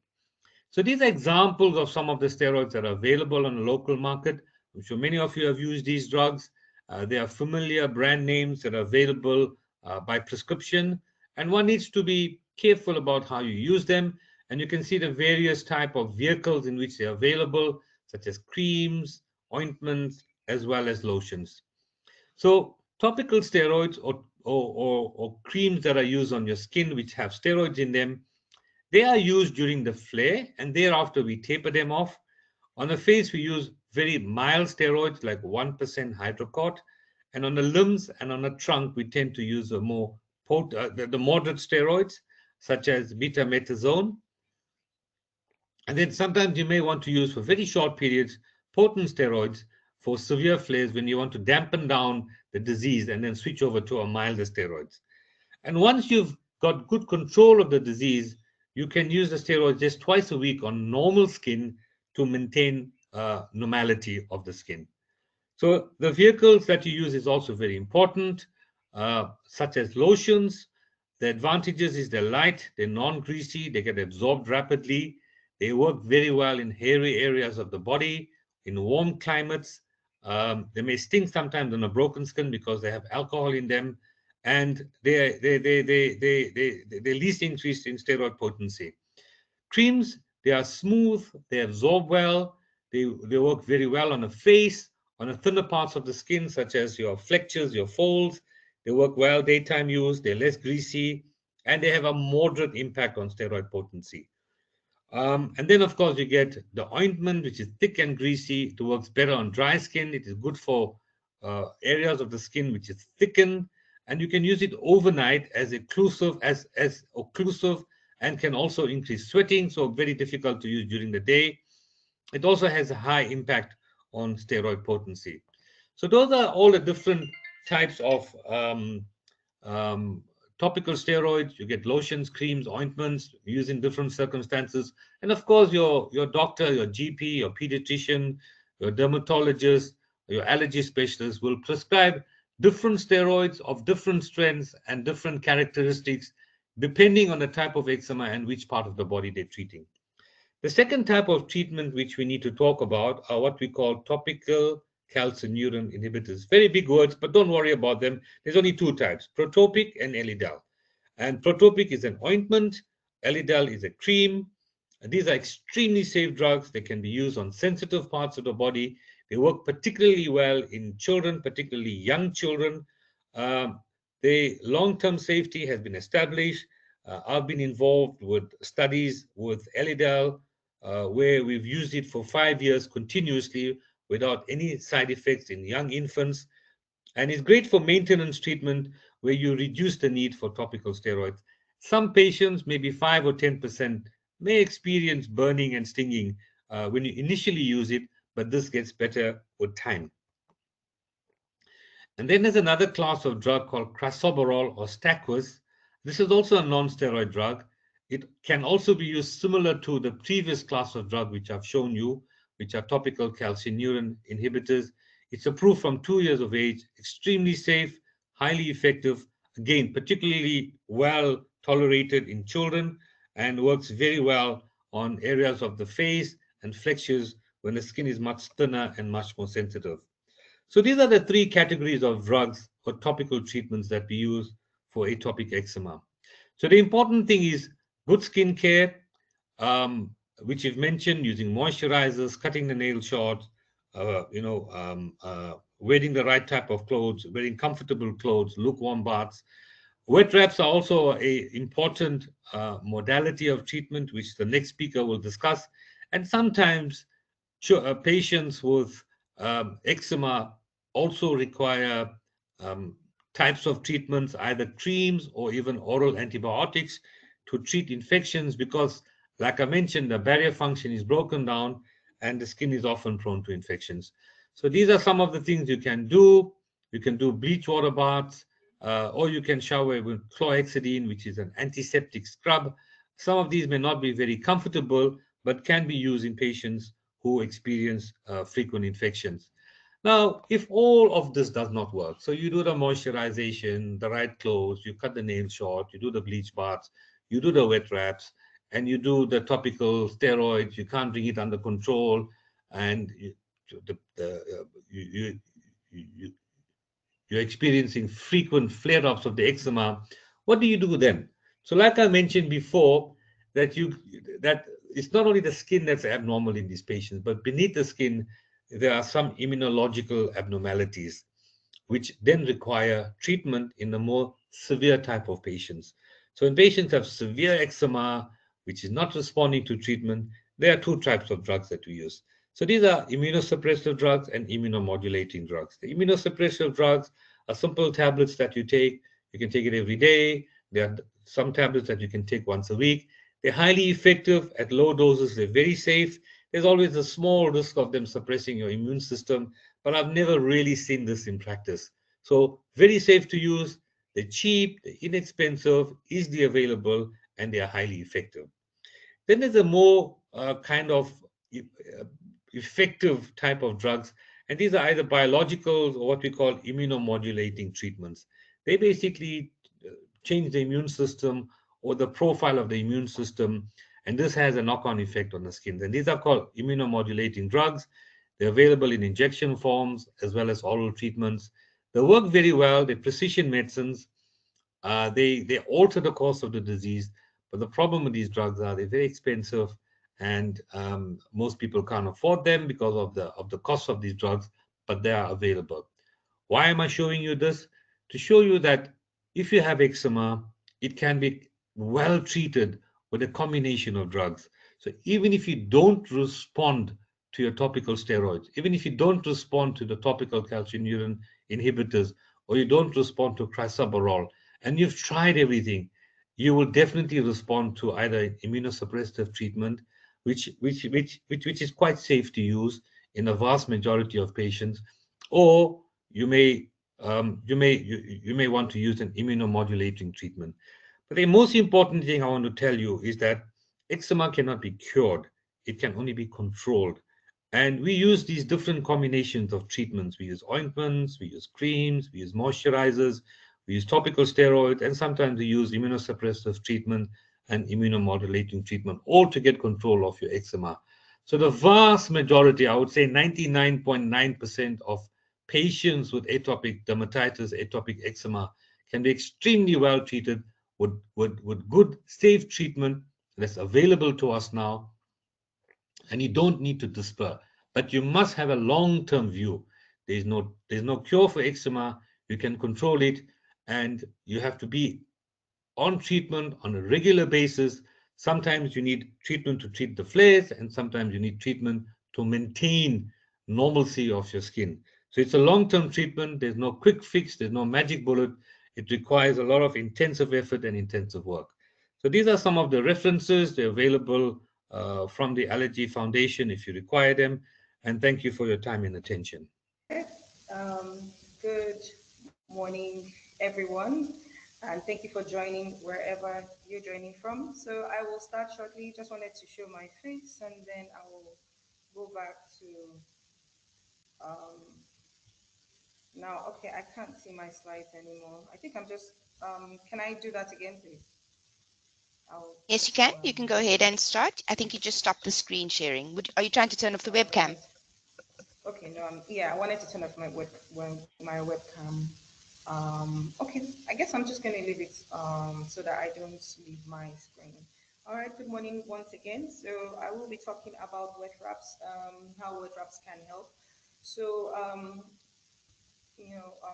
So these are examples of some of the steroids that are available on the local market. I'm sure many of you have used these drugs. They are familiar brand names that are available by prescription, and one needs to be careful about how you use them. And you can see the various type of vehicles in which they are available, such as creams, ointments, as well as lotions. So topical steroids or creams that are used on your skin which have steroids in them, they are used during the flare, and thereafter we taper them off. On the face, we use very mild steroids like 1% hydrocort, and on the limbs and on the trunk, we tend to use the moderate steroids such as betamethasone. And then sometimes you may want to use for very short periods potent steroids for severe flares when you want to dampen down the disease and then switch over to a milder steroids. And once you've got good control of the disease, you can use the steroid just twice a week on normal skin to maintain normality of the skin. So the vehicles that you use is also very important, such as lotions. The advantages is they're light, they're non-greasy, they get absorbed rapidly, they work very well in hairy areas of the body, in warm climates. They may sting sometimes on a broken skin because they have alcohol in them, and they're least increased in steroid potency. Creams, they are smooth, they absorb well, they work very well on the face, on the thinner parts of the skin, such as your flexures, your folds. They work well daytime use, they're less greasy, and they have a moderate impact on steroid potency. And then, of course, you get the ointment, which is thick and greasy. It works better on dry skin. It is good for areas of the skin which is thickened, and you can use it overnight as occlusive, as occlusive, and can also increase sweating. So very difficult to use during the day. It also has a high impact on steroid potency. So those are all the different types of topical steroids. You get lotions, creams, ointments used in different circumstances. And of course, your doctor, your GP, your pediatrician, your dermatologist, your allergy specialist will prescribe different steroids of different strengths and different characteristics depending on the type of eczema and which part of the body they're treating. The second type of treatment which we need to talk about are what we call topical calcineurin inhibitors. Very big words, but don't worry about them. There's only two types, protopic and Elidel. And protopic is an ointment, Elidel is a cream. These are extremely safe drugs. They can be used on sensitive parts of the body. They work particularly well in children, particularly young children. The long-term safety has been established. I've been involved with studies with Elidel, where we've used it for 5 years continuously without any side effects in young infants. And it's great for maintenance treatment where you reduce the need for topical steroids. Some patients, maybe 5 or 10%, may experience burning and stinging when you initially use it, but this gets better with time. And then there's another class of drug called crisaborole or Stacquis. This is also a non-steroid drug. It can also be used similar to the previous class of drug which I've shown you, which are topical calcineurin inhibitors. It's approved from 2 years of age, extremely safe, highly effective, again, particularly well tolerated in children, and works very well on areas of the face and flexures when the skin is much thinner and much more sensitive. So these are the three categories of drugs or topical treatments that we use for atopic eczema. So the important thing is good skin care, which you've mentioned, using moisturizers, cutting the nail short, wearing the right type of clothes, wearing comfortable clothes, lukewarm baths. Wet wraps are also an important modality of treatment, which the next speaker will discuss. And sometimes patients with eczema also require types of treatments, either creams or even oral antibiotics to treat infections because, like I mentioned, the barrier function is broken down and the skin is often prone to infections. So these are some of the things you can do. You can do bleach water baths, or you can shower with chlorhexidine, which is an antiseptic scrub. Some of these may not be very comfortable, but can be used in patients who experience frequent infections. Now, if all of this does not work, so you do the moisturization, the right clothes, you cut the nails short, you do the bleach baths, you do the wet wraps, and you do the topical steroids, you can't bring it under control, and you're experiencing frequent flare-ups of the eczema, what do you do then? So like I mentioned before, that it's not only the skin that's abnormal in these patients, but beneath the skin, there are some immunological abnormalities, which then require treatment in the more severe type of patients. So when patients have severe eczema, which is not responding to treatment, there are two types of drugs that we use. So these are immunosuppressive drugs and immunomodulating drugs. The immunosuppressive drugs are simple tablets that you take. You can take it every day. There are some tablets that you can take once a week. They're highly effective at low doses. They're very safe. There's always a small risk of them suppressing your immune system, but I've never really seen this in practice. So very safe to use, They're cheap, they're inexpensive, easily available, and they are highly effective. Then there's a more kind of e- uh, effective type of drugs, and these are either biologicals or what we call immunomodulating treatments. They basically change the immune system or the profile of the immune system, and this has a knock-on effect on the skin. And these are called immunomodulating drugs. They're available in injection forms as well as oral treatments. They work very well. They're precision medicines. They alter the course of the disease, but the problem with these drugs are they're very expensive, and most people can't afford them because of the cost of these drugs. But they are available. Why am I showing you this? To show you that if you have eczema, it can be well treated with a combination of drugs. So even if you don't respond to your topical steroids, even if you don't respond to the topical calcineurin inhibitors, or you don't respond to crisaborole, and you've tried everything, you will definitely respond to either immunosuppressive treatment, which is quite safe to use in a vast majority of patients, or you may you may want to use an immunomodulating treatment. But the most important thing I want to tell you is that eczema cannot be cured; it can only be controlled. And we use these different combinations of treatments. We use ointments, we use creams, we use moisturizers, we use topical steroids, and sometimes we use immunosuppressive treatment and immunomodulating treatment, all to get control of your eczema. So the vast majority, I would say 99.9% of patients with atopic dermatitis, atopic eczema, can be extremely well treated with good, safe treatment that's available to us now, and you don't need to despair. But you must have a long-term view. There's no cure for eczema. You can control it, and you have to be on treatment on a regular basis. Sometimes you need treatment to treat the flares, and sometimes you need treatment to maintain normalcy of your skin. So it's a long-term treatment. There's no quick fix. There's no magic bullet. It requires a lot of intensive effort and intensive work. So these are some of the references. They're available from the Allergy Foundation if you require them. And thank you for your time and attention. Good morning, everyone, and thank you for joining wherever you're joining from. So I will start shortly. Just wanted to show my face, and then I will go back to um, now. Okay, I can't see my slides anymore. I think I'm just. Can I do that again, please? I'll Yes, you just. can. You can go ahead and start. I think you just stopped the screen sharing. Are you trying to turn off the All webcam? right. Okay, no, yeah, I wanted to turn off my webcam. Okay, I guess I'm just going to leave it so that I don't leave my screen. All right, good morning once again. So I will be talking about wet wraps, how wet wraps can help. So,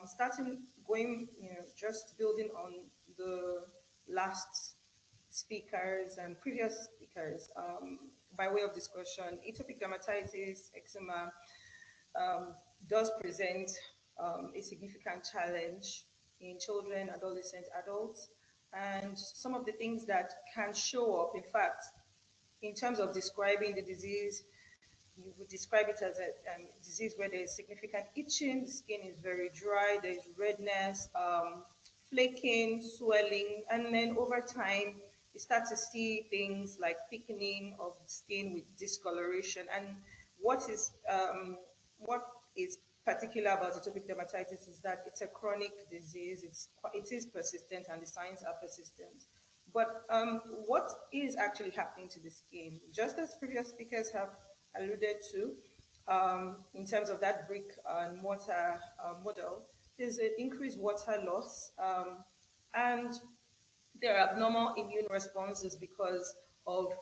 starting going, just building on the last speakers and previous speakers, by way of discussion, atopic dermatitis, eczema, um, does present a significant challenge in children, adolescents, adults, and some of the things that can show up, in fact, in terms of describing the disease, you would describe it as a disease where there is significant itching, the skin is very dry, there is redness, flaking, swelling, and then over time, you start to see things like thickening of the skin with discoloration. And what is um, what is particular about atopic dermatitis is that it's a chronic disease. It is persistent, and the signs are persistent. But what is actually happening to the skin? Just as previous speakers have alluded to, in terms of that brick and mortar model, there's an increased water loss, and there are abnormal immune responses because of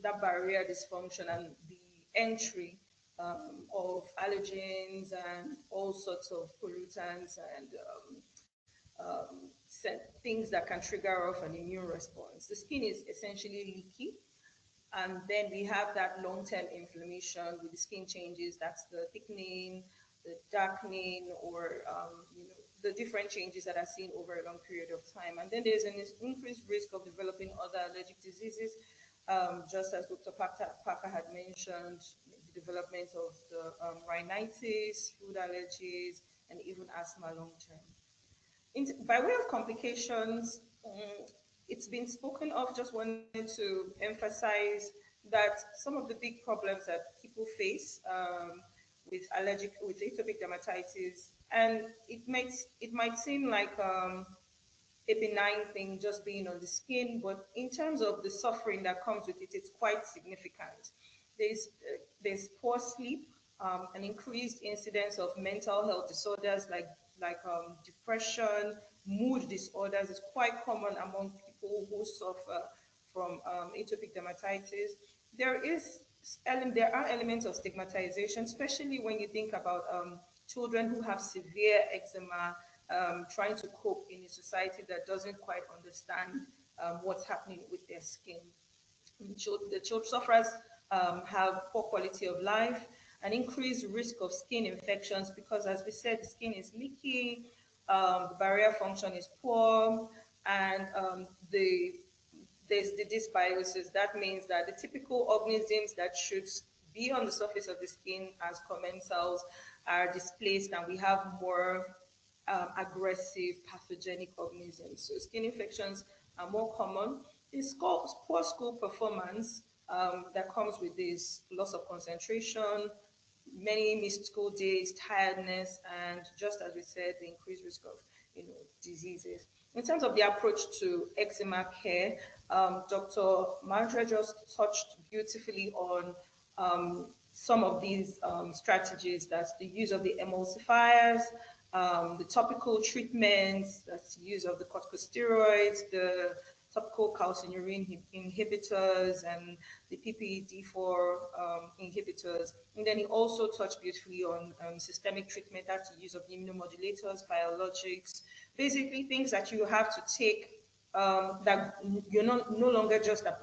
that barrier dysfunction and the entry of allergens and all sorts of pollutants and things that can trigger off an immune response. The skin is essentially leaky, and then we have that long-term inflammation with the skin changes. That's the thickening, the darkening, or the different changes that are seen over a long period of time. And then there's an increased risk of developing other allergic diseases, just as Dr. Parker had mentioned, the development of the rhinitis, food allergies, and even asthma long-term. By way of complications, it's been spoken of. Just wanted to emphasize that some of the big problems that people face with atopic dermatitis, and it might seem like a benign thing just being on the skin, but in terms of the suffering that comes with it, it's quite significant. There's poor sleep, an increased incidence of mental health disorders like depression, mood disorders is quite common among people who suffer from atopic dermatitis. There are elements of stigmatization, especially when you think about children who have severe eczema, trying to cope in a society that doesn't quite understand what's happening with their skin. The children sufferers have poor quality of life, an increased risk of skin infections because, as we said, the skin is leaky, the barrier function is poor, and there's the dysbiosis. That means that the typical organisms that should be on the surface of the skin as commensals are displaced, and we have more aggressive pathogenic organisms. So skin infections are more common. This poor school performance that comes with this loss of concentration, many missed school days, tiredness, and just as we said, the increased risk of diseases. In terms of the approach to eczema care, Dr. Mandra just touched beautifully on some of these strategies. That's the use of the emulsifiers, the topical treatments, that's the use of the corticosteroids, the topical calcineurin inhibitors, and the PPD4 inhibitors. And then he also touched beautifully on systemic treatment, that's the use of the immunomodulators, biologics, basically things that you have to take that you're no longer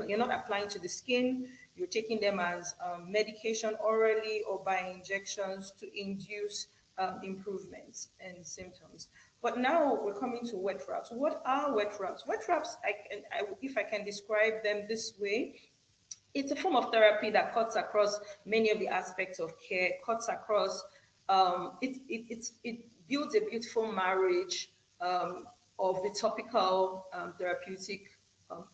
you're not applying to the skin, you're taking them as medication orally or by injections to induce improvements and symptoms. But now we're coming to wet wraps. What are wet wraps? Wet wraps, if I can describe them this way, it's a form of therapy that cuts across many of the aspects of care, cuts across, it builds a beautiful marriage of the topical therapeutic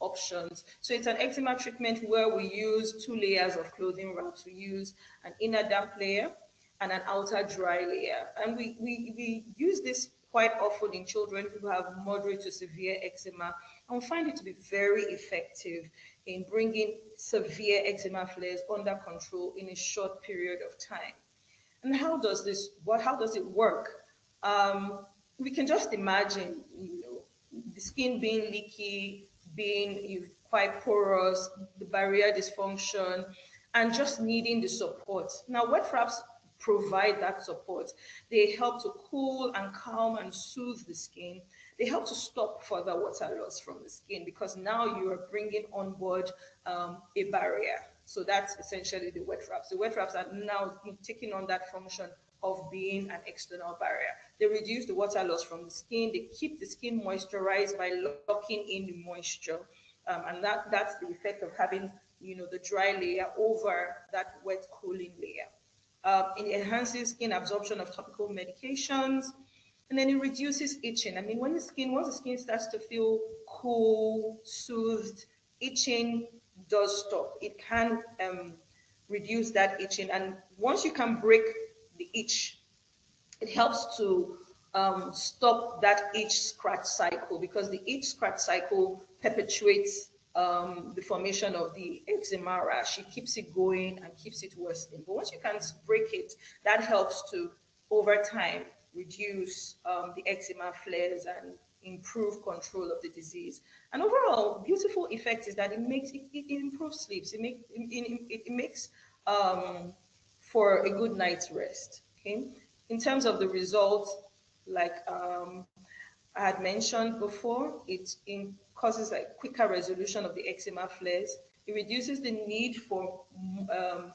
options. So it's an eczema treatment where we use 2 layers of clothing wraps. We use an inner damp layer and an outer dry layer. And we use this quite often in children who have moderate to severe eczema, and we find it to be very effective in bringing severe eczema flares under control in a short period of time. And how does it work? We can just imagine, the skin being leaky, being quite porous, the barrier dysfunction, and just needing the support. Now, wet wraps provide that support. They help to cool and calm and soothe the skin. They help to stop further water loss from the skin because now you are bringing on board a barrier. So that's essentially the wet wraps. The wet wraps are now taking on that function of being an external barrier. They reduce the water loss from the skin. They keep the skin moisturized by locking in the moisture. And that's the effect of having, the dry layer over that wet cooling layer. It enhances skin absorption of topical medications, and then it reduces itching. I mean, once the skin starts to feel cool, soothed, itching does stop. It can reduce that itching, and once you can break the itch, it helps to stop that itch scratch cycle, because the itch scratch cycle perpetuates the formation of the eczema rash. It keeps it going and keeps it worsening. But once you can break it, that helps to, over time, reduce the eczema flares and improve control of the disease. And overall, beautiful effect is that it improves sleeps. It makes for a good night's rest. Okay. In terms of the results, like I had mentioned before, it causes like quicker resolution of the eczema flares. It reduces the need for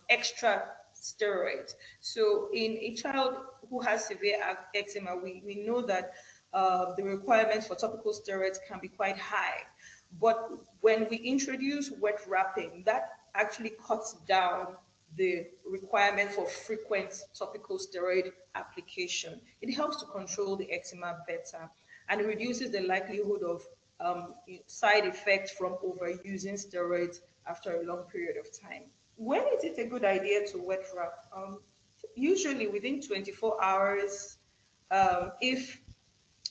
extra steroids. So in a child who has severe eczema, we know that the requirements for topical steroids can be quite high. But when we introduce wet wrapping, that actually cuts down the requirement for frequent topical steroid application. It helps to control the eczema better. and it reduces the likelihood of side effects from overusing steroids after a long period of time. When is it a good idea to wet wrap? Usually within 24 hours, if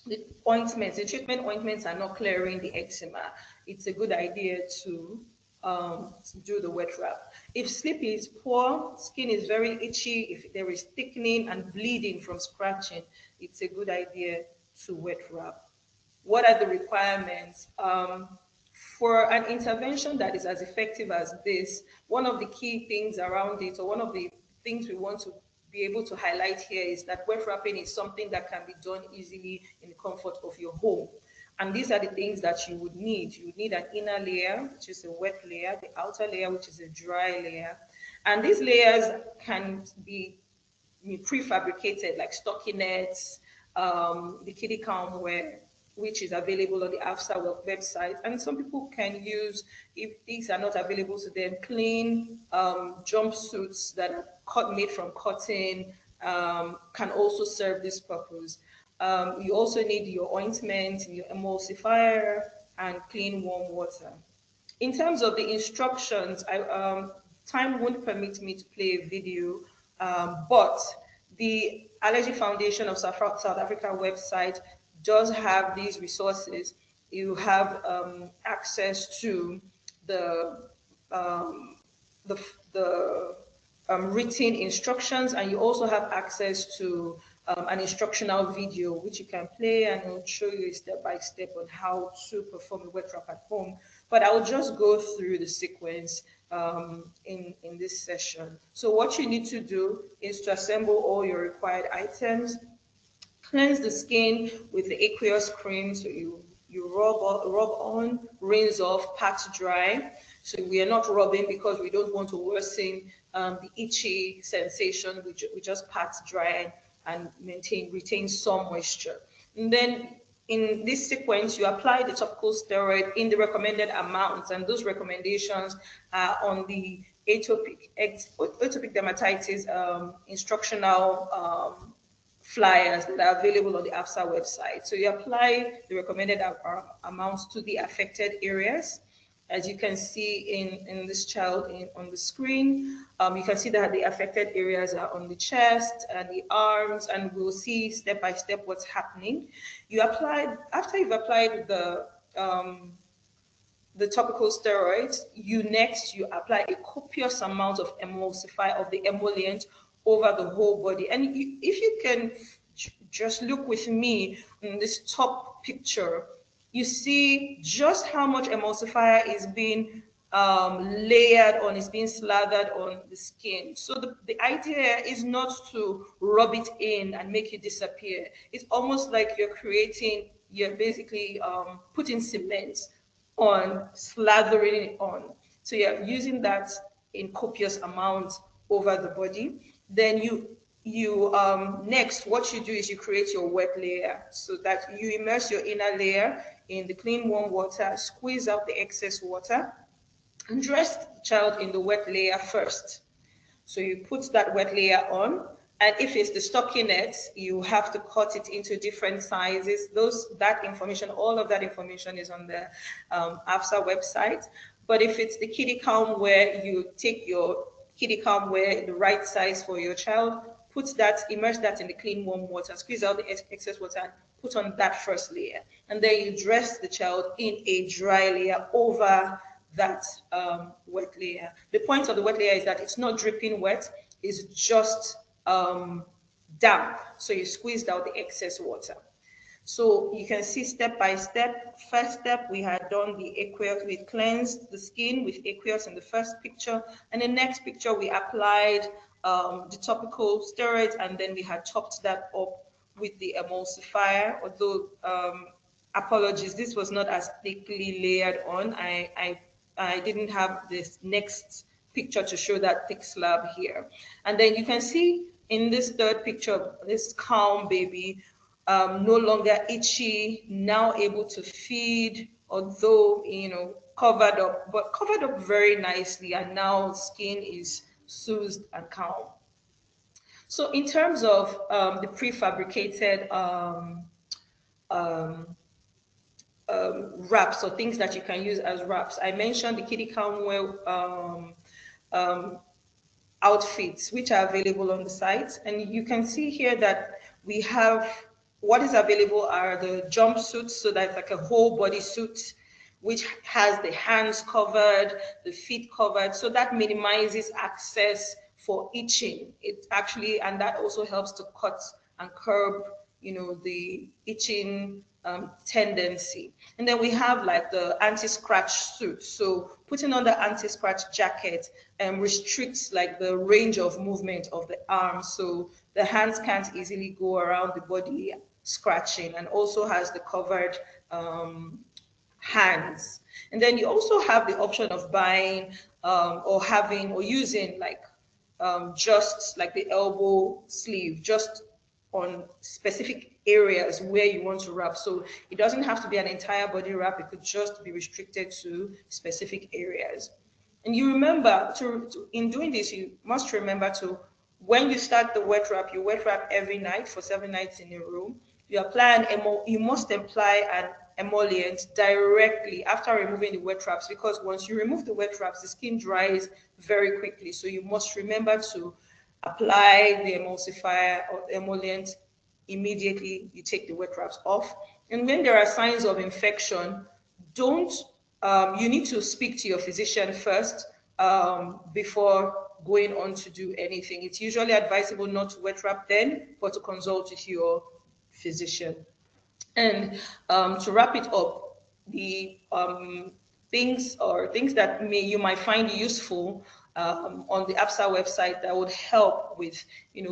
the treatment ointments are not clearing the eczema, it's a good idea to do the wet wrap. If sleep is poor, skin is very itchy, if there is thickening and bleeding from scratching, it's a good idea to wet wrap. What are the requirements? For an intervention that is as effective as this, one of the key things around it, or one of the things we want to be able to highlight here, is that wet wrapping is something that can be done easily in the comfort of your home. And these are the things that you would need. You would need an inner layer, which is a wet layer, the outer layer, which is a dry layer. And these layers can be prefabricated, like stockinettes, the kiddie calm wear, which is available on the AFSA website. And some people can use, if these are not available to them, clean jumpsuits that are made from cotton can also serve this purpose. You also need your ointment, your emulsifier, and clean warm water. In terms of the instructions, time won't permit me to play a video, but the Allergy Foundation of South Africa website does have these resources. You have access to the written instructions, and you also have access to an instructional video which you can play, and it will show you step by step on how to perform a wet wrap at home. But I'll just go through the sequence in this session. So what you need to do is to assemble all your required items. Cleanse the skin with the aqueous cream. So you rub on, rinse off, pat dry. So we are not rubbing because we don't want to worsen the itchy sensation. We just pat dry and retain some moisture. And then in this sequence, you apply the topical steroid in the recommended amounts, and those recommendations are on the atopic dermatitis instructional flyers that are available on the AFSA website. So you apply the recommended amounts to the affected areas. As you can see in this child on the screen, you can see that the affected areas are on the chest and the arms, and we'll see step by step what's happening. After you've applied the topical steroids, you apply a copious amount of emulsifier, of the emollient, over the whole body. And if you can just look with me in this top picture, you see just how much emulsifier is being layered on, is being slathered on the skin. So the idea is not to rub it in and make it disappear. It's almost like you're basically putting cement on, slathering it on. So you're using that in copious amounts over the body. Then next, what you do is you create your wet layer, so that you immerse your inner layer in the clean warm water, squeeze out the excess water, and dress the child in the wet layer first. So you put that wet layer on, and if it's the stockinette, you have to cut it into different sizes. All of that information is on the AFSA website. But if it's the kiddie calm wear, you take your kiddie calm wear, the right size for your child, immerse that in the clean warm water, squeeze out the excess water, and put on that first layer. And then you dress the child in a dry layer over that wet layer. The point of the wet layer is that it's not dripping wet, it's just damp. So you squeezed out the excess water. So you can see step by step. First step, we had done the aqueous, we cleansed the skin with aqueous in the first picture. And the next picture, we applied the topical steroids, and then we had topped that up with the emulsifier. Although, apologies, this was not as thickly layered on. I didn't have this next picture to show that thick slab here. And then you can see in this third picture, this calm baby, no longer itchy, now able to feed, although, covered up very nicely, and now skin is soothed and calm. So in terms of the prefabricated um, wraps or things that you can use as wraps. I mentioned the kiddie calmware um, outfits, which are available on the site. And you can see here that we have what is available are the jumpsuits, so that's like a whole body suit, which has the hands covered, the feet covered. So that minimizes access for itching. It actually, and that also helps to cut and curb, the itching tendency. And then we have like the anti-scratch suit. So putting on the anti-scratch jacket restricts like the range of movement of the arm. So the hands can't easily go around the body scratching, and also has the covered hands. And then you also have the option of buying or having or using like just like the elbow sleeve, just on specific areas where you want to wrap. So it doesn't have to be an entire body wrap. It could just be restricted to specific areas. And you remember in doing this, you must remember to, when you start the wet wrap, you wet wrap every night for 7 nights in a row. You must apply an emollient directly after removing the wet wraps, because once you remove the wet wraps, the skin dries very quickly. So you must remember to apply the emulsifier or emollient immediately you take the wet wraps off. And when there are signs of infection, don't you need to speak to your physician first before going on to do anything. It's usually advisable not to wet wrap then, but to consult with your physician. And to wrap it up, the things that you might find useful on the APSA website that would help with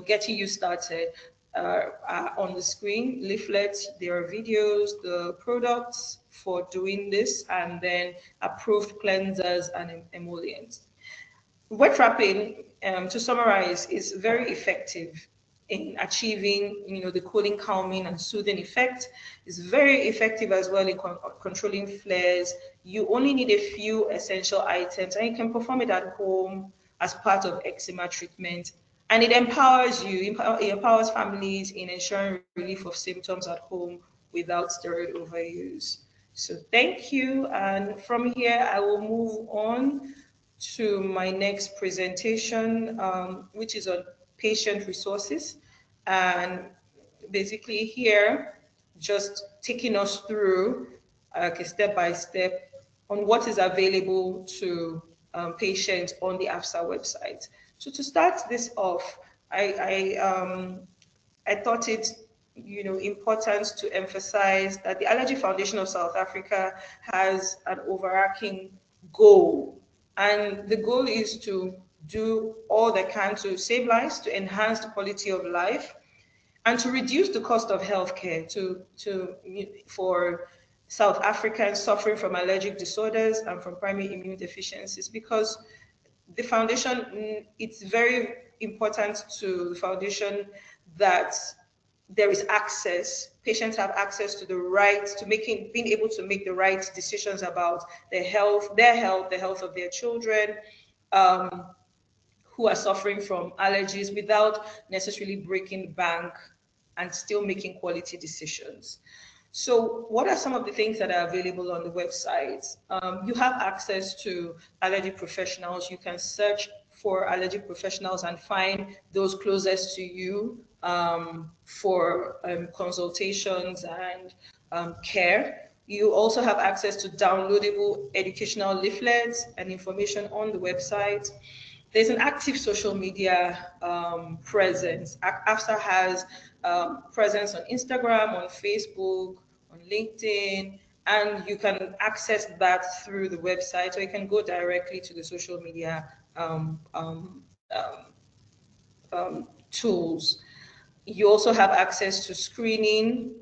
getting you started are on the screen. Leaflets, there are videos, the products for doing this, and then approved cleansers and emollients. Wet wrapping, to summarize, is very effective in achieving, the cooling, calming, and soothing effect. It's very effective as well in controlling flares. You only need a few essential items, and you can perform it at home as part of eczema treatment. And it empowers you, it empowers families in ensuring relief of symptoms at home without steroid overuse. So thank you. And from here, I will move on to my next presentation, which is on patient resources. And basically here, just taking us through a step by step on what is available to patients on the AFSA website. So to start this off, I thought it important to emphasize that the Allergy Foundation of South Africa has an overarching goal, and the goal is to do all they can to save lives, to enhance the quality of life, and to reduce the cost of healthcare for South Africans suffering from allergic disorders and from primary immune deficiencies. Because the foundation, it's very important to the foundation that there is access. Patients have access to the right to being able to make the right decisions about their health, the health of their children, who are suffering from allergies, without necessarily breaking the bank and still making quality decisions. So what are some of the things that are available on the website? You have access to allergy professionals. You can search for allergy professionals and find those closest to you for consultations and care. You also have access to downloadable educational leaflets and information on the website. There's an active social media presence. AFSA has presence on Instagram, on Facebook, on LinkedIn, and you can access that through the website, or you can go directly to the social media tools. You also have access to screening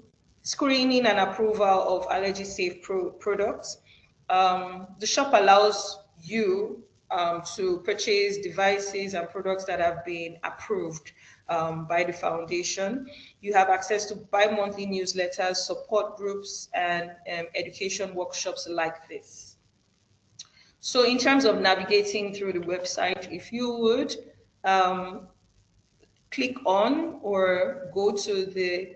and approval of allergy-safe products. The shop allows you to purchase devices and products that have been approved by the foundation. You have access to bi-monthly newsletters, support groups, and education workshops like this. So in terms of navigating through the website, if you would click on or go to the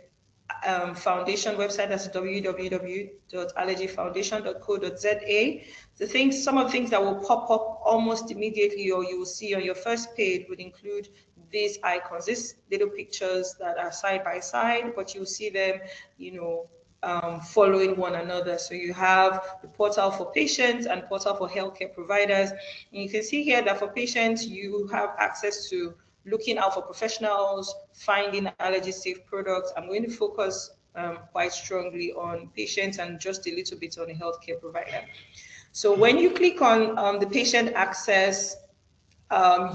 foundation website. That's www.allergyfoundation.co.za. Some of the things that will pop up almost immediately, or you will see on your first page, would include these icons, these little pictures that are side by side, but you'll see them, following one another. So you have the portal for patients and portal for healthcare providers. And you can see here that for patients, you have access to looking out for professionals, finding allergy-safe products. I'm going to focus quite strongly on patients and just a little bit on the healthcare provider. So when you click on the patient access,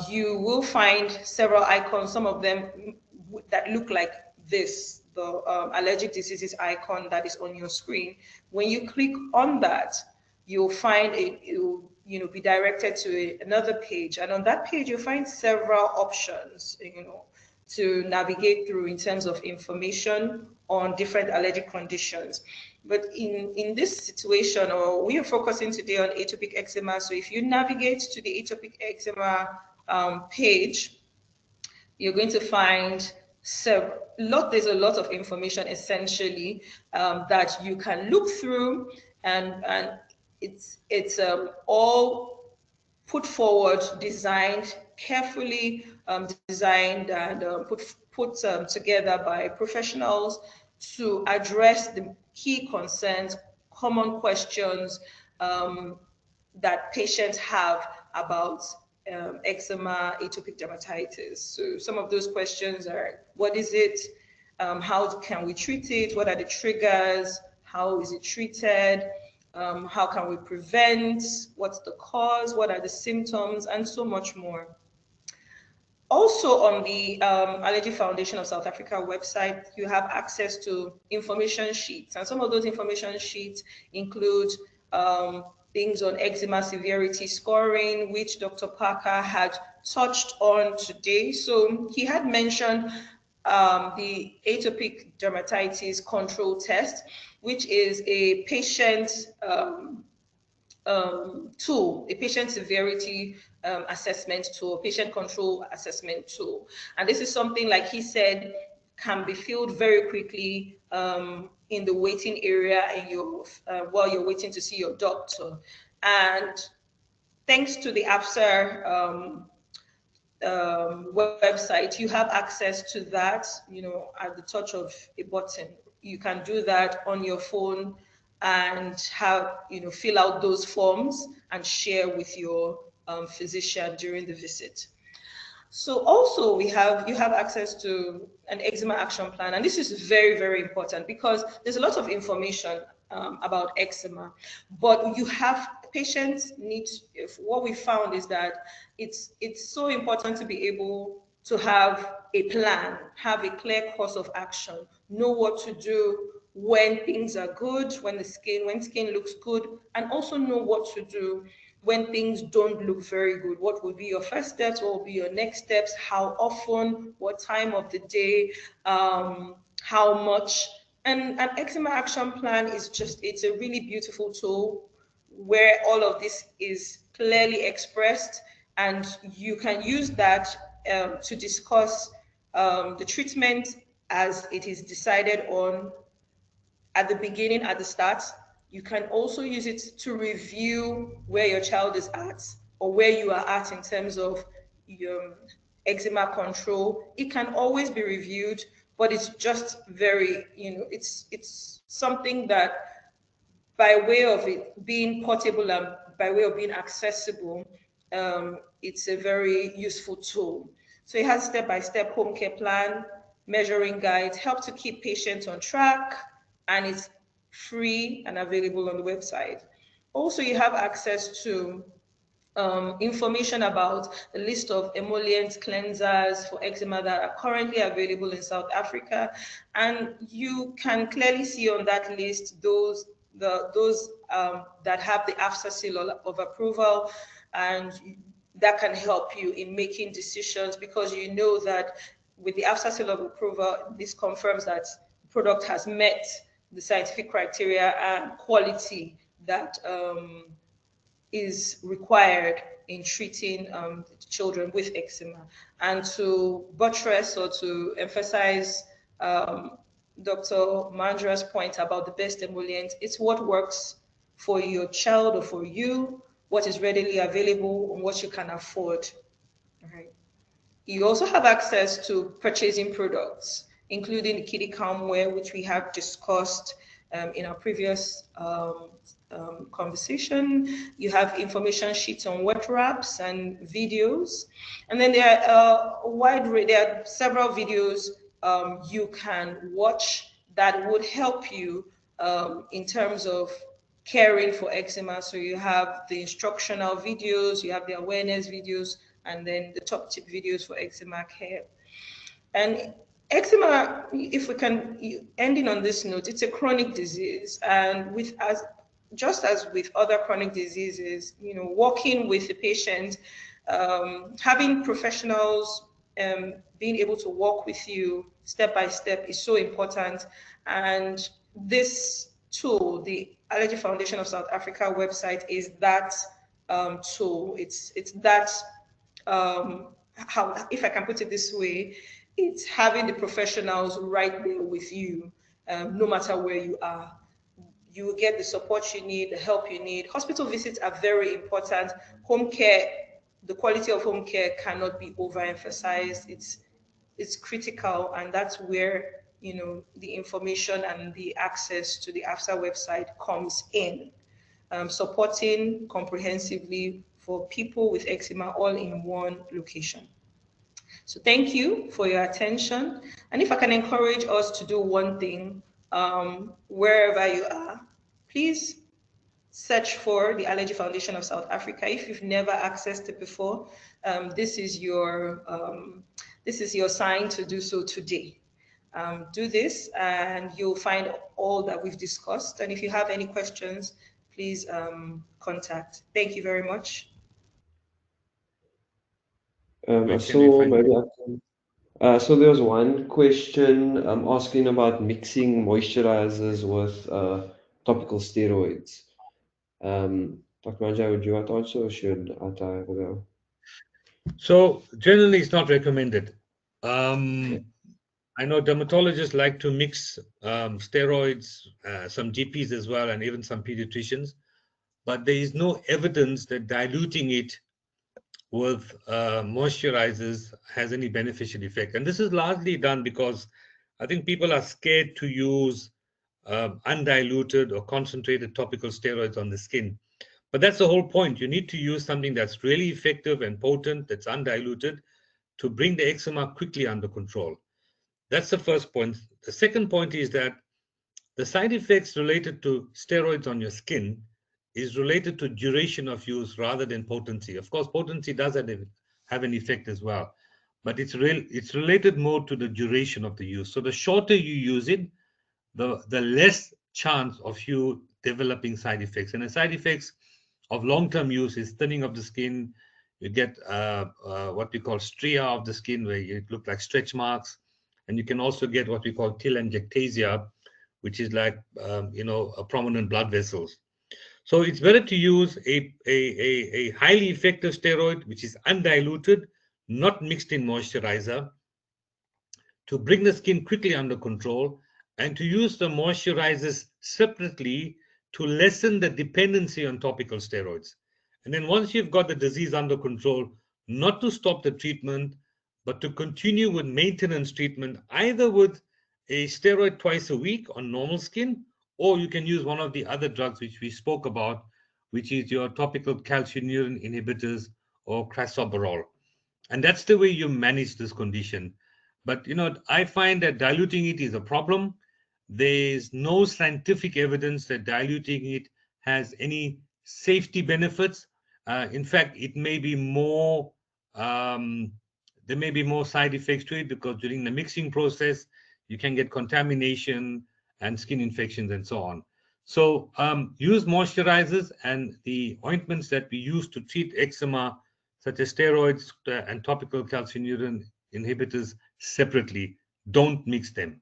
you will find several icons, some of them that look like this, the allergic diseases icon that is on your screen. When you click on that, you'll find it'll be directed to another page, and on that page you'll find several options to navigate through in terms of information on different allergic conditions. But in this situation, or we are focusing today on atopic eczema, so if you navigate to the atopic eczema page, you're going to find there's a lot of information essentially that you can look through, and it's all put forward, designed carefully, designed and put together by professionals to address the key concerns, common questions that patients have about eczema, atopic dermatitis. So some of those questions are: what is it? How can we treat it? What are the triggers? How is it treated? How can we prevent? What's the cause? What are the symptoms? And so much more. Also on the Allergy Foundation of South Africa website, you have access to information sheets. And some of those information sheets include things on eczema severity scoring, which Dr. Parker had touched on today. So he had mentioned the atopic dermatitis control test, which is a patient tool, a patient severity assessment tool, patient control assessment tool. And this is something, like he said, can be filled very quickly in the waiting area while you're waiting to see your doctor. And thanks to the AFSA website, you have access to that, at the touch of a button. You can do that on your phone and fill out those forms and share with your physician during the visit. So also you have access to an eczema action plan, and this is very, very important because there's a lot of information about eczema, but patients need. What we found is that it's so important to be able to have a plan, have a clear course of action, know what to do when things are good, when skin looks good, and also know what to do when things don't look very good. What will be your first steps? What will be your next steps? How often? What time of the day? How much? And an eczema action plan it's a really beautiful tool where all of this is clearly expressed, and you can use that to discuss the treatment as it is decided on at the beginning, at the start. You can also use it to review where your child is at or where you are at in terms of your eczema control. It can always be reviewed, but it's just very, it's something that, by way of it being portable and by way of being accessible, it's a very useful tool. So it has step-by-step home care plan, measuring guides, help to keep patients on track, and it's free and available on the website. Also, you have access to information about the list of emollients, cleansers for eczema that are currently available in South Africa, and you can clearly see on that list those that have the AFSA seal of approval, and that can help you in making decisions, because you know that with the AFSA seal of approval, this confirms that the product has met the scientific criteria and quality that is required in treating children with eczema. And to buttress or to emphasize Dr. Mandra's point about the best emollient, it's what works for your child or for you, what is readily available, and what you can afford. Right. You also have access to purchasing products, including the kiddie calmware, which we have discussed in our previous conversation. You have information sheets on wet wraps and videos. And then there are there are several videos you can watch that would help you in terms of caring for eczema. So you have the instructional videos, you have the awareness videos, and then the top tip videos for eczema care. And eczema, if we can, ending on this note, it's a chronic disease, and with as just as with other chronic diseases, working with the patient, having professionals being able to walk with you step by step is so important. And this tool, the Allergy Foundation of South Africa website, is that tool. It's that how, if I can put it this way, it's having the professionals right there with you, no matter where you are. You will get the support you need, the help you need. Hospital visits are very important. Home care, the quality of home care cannot be overemphasized. It's critical, and that's where the information and the access to the AFSA website comes in, supporting comprehensively for people with eczema all in one location. So thank you for your attention. And if I can encourage us to do one thing, wherever you are, please search for the Allergy Foundation of South Africa. If you've never accessed it before, this is your sign to do so today. Do this and you'll find all that we've discussed. And if you have any questions, please contact. Thank you very much. So maybe I can. So there was one question asking about mixing moisturizers with topical steroids. Dr. Manja, would you want to answer, or should I have a go? So generally, it's not recommended. Okay. I know dermatologists like to mix steroids, some GPs as well, and even some pediatricians, but there is no evidence that diluting it with moisturizers has any beneficial effect. And this is largely done because I think people are scared to use undiluted or concentrated topical steroids on the skin. But that's the whole point. You need to use something that's really effective and potent, that's undiluted, to bring the eczema quickly under control. That's the first point. The second point is that the side effects related to steroids on your skin is related to duration of use rather than potency. Of course, potency does have an effect as well, but it's related more to the duration of the use. So the shorter you use it, the less chance of you developing side effects. And the side effects of long-term use is thinning of the skin. You get what we call stria of the skin, where it look like stretch marks. And you can also get what we call telangiectasia, which is like, a prominent blood vessels. So it's better to use a highly effective steroid, which is undiluted, not mixed in moisturizer, to bring the skin quickly under control, and to use the moisturizers separately to lessen the dependency on topical steroids. And then once you've got the disease under control, not to stop the treatment, but to continue with maintenance treatment, either with a steroid twice a week on normal skin, or you can use one of the other drugs which we spoke about, which is your topical calcineurin inhibitors or crisaborole. And that's the way you manage this condition. But, I find that diluting it is a problem. There's no scientific evidence that diluting it has any safety benefits. In fact, it may be more, there may be more side effects to it, because during the mixing process, you can get contamination and skin infections and so on. So use moisturizers and the ointments that we use to treat eczema, such as steroids and topical calcineurin inhibitors, separately. Don't mix them.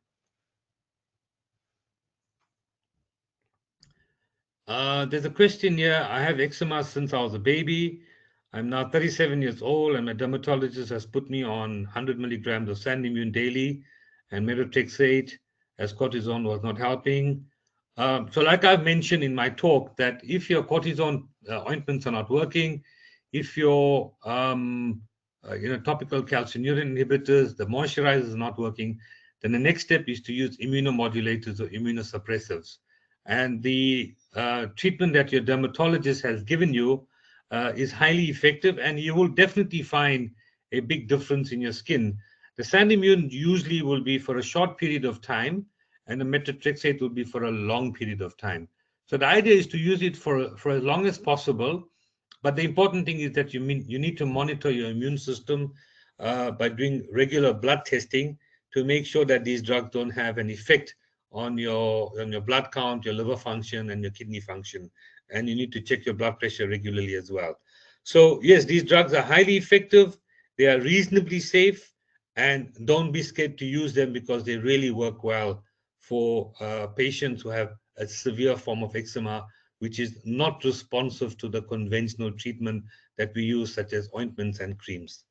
There's a question here. I have eczema since I was a baby. I'm now 37 years old, and my dermatologist has put me on 100 milligrams of Sandimmune daily and methotrexate as cortisone was not helping. So like I've mentioned in my talk, that if your cortisone ointments are not working, if your topical calcineurin inhibitors, the moisturizers are not working, then the next step is to use immunomodulators or immunosuppressives. And the treatment that your dermatologist has given you is highly effective, and you will definitely find a big difference in your skin. The Sandimmune usually will be for a short period of time, and the methotrexate will be for a long period of time. So the idea is to use it for as long as possible, but the important thing is that you need to monitor your immune system by doing regular blood testing to make sure that these drugs don't have an effect on your blood count, your liver function, and your kidney function. And you need to check your blood pressure regularly as well. So yes, these drugs are highly effective. They are reasonably safe, and don't be scared to use them because they really work well for patients who have a severe form of eczema, which is not responsive to the conventional treatment that we use, such as ointments and creams.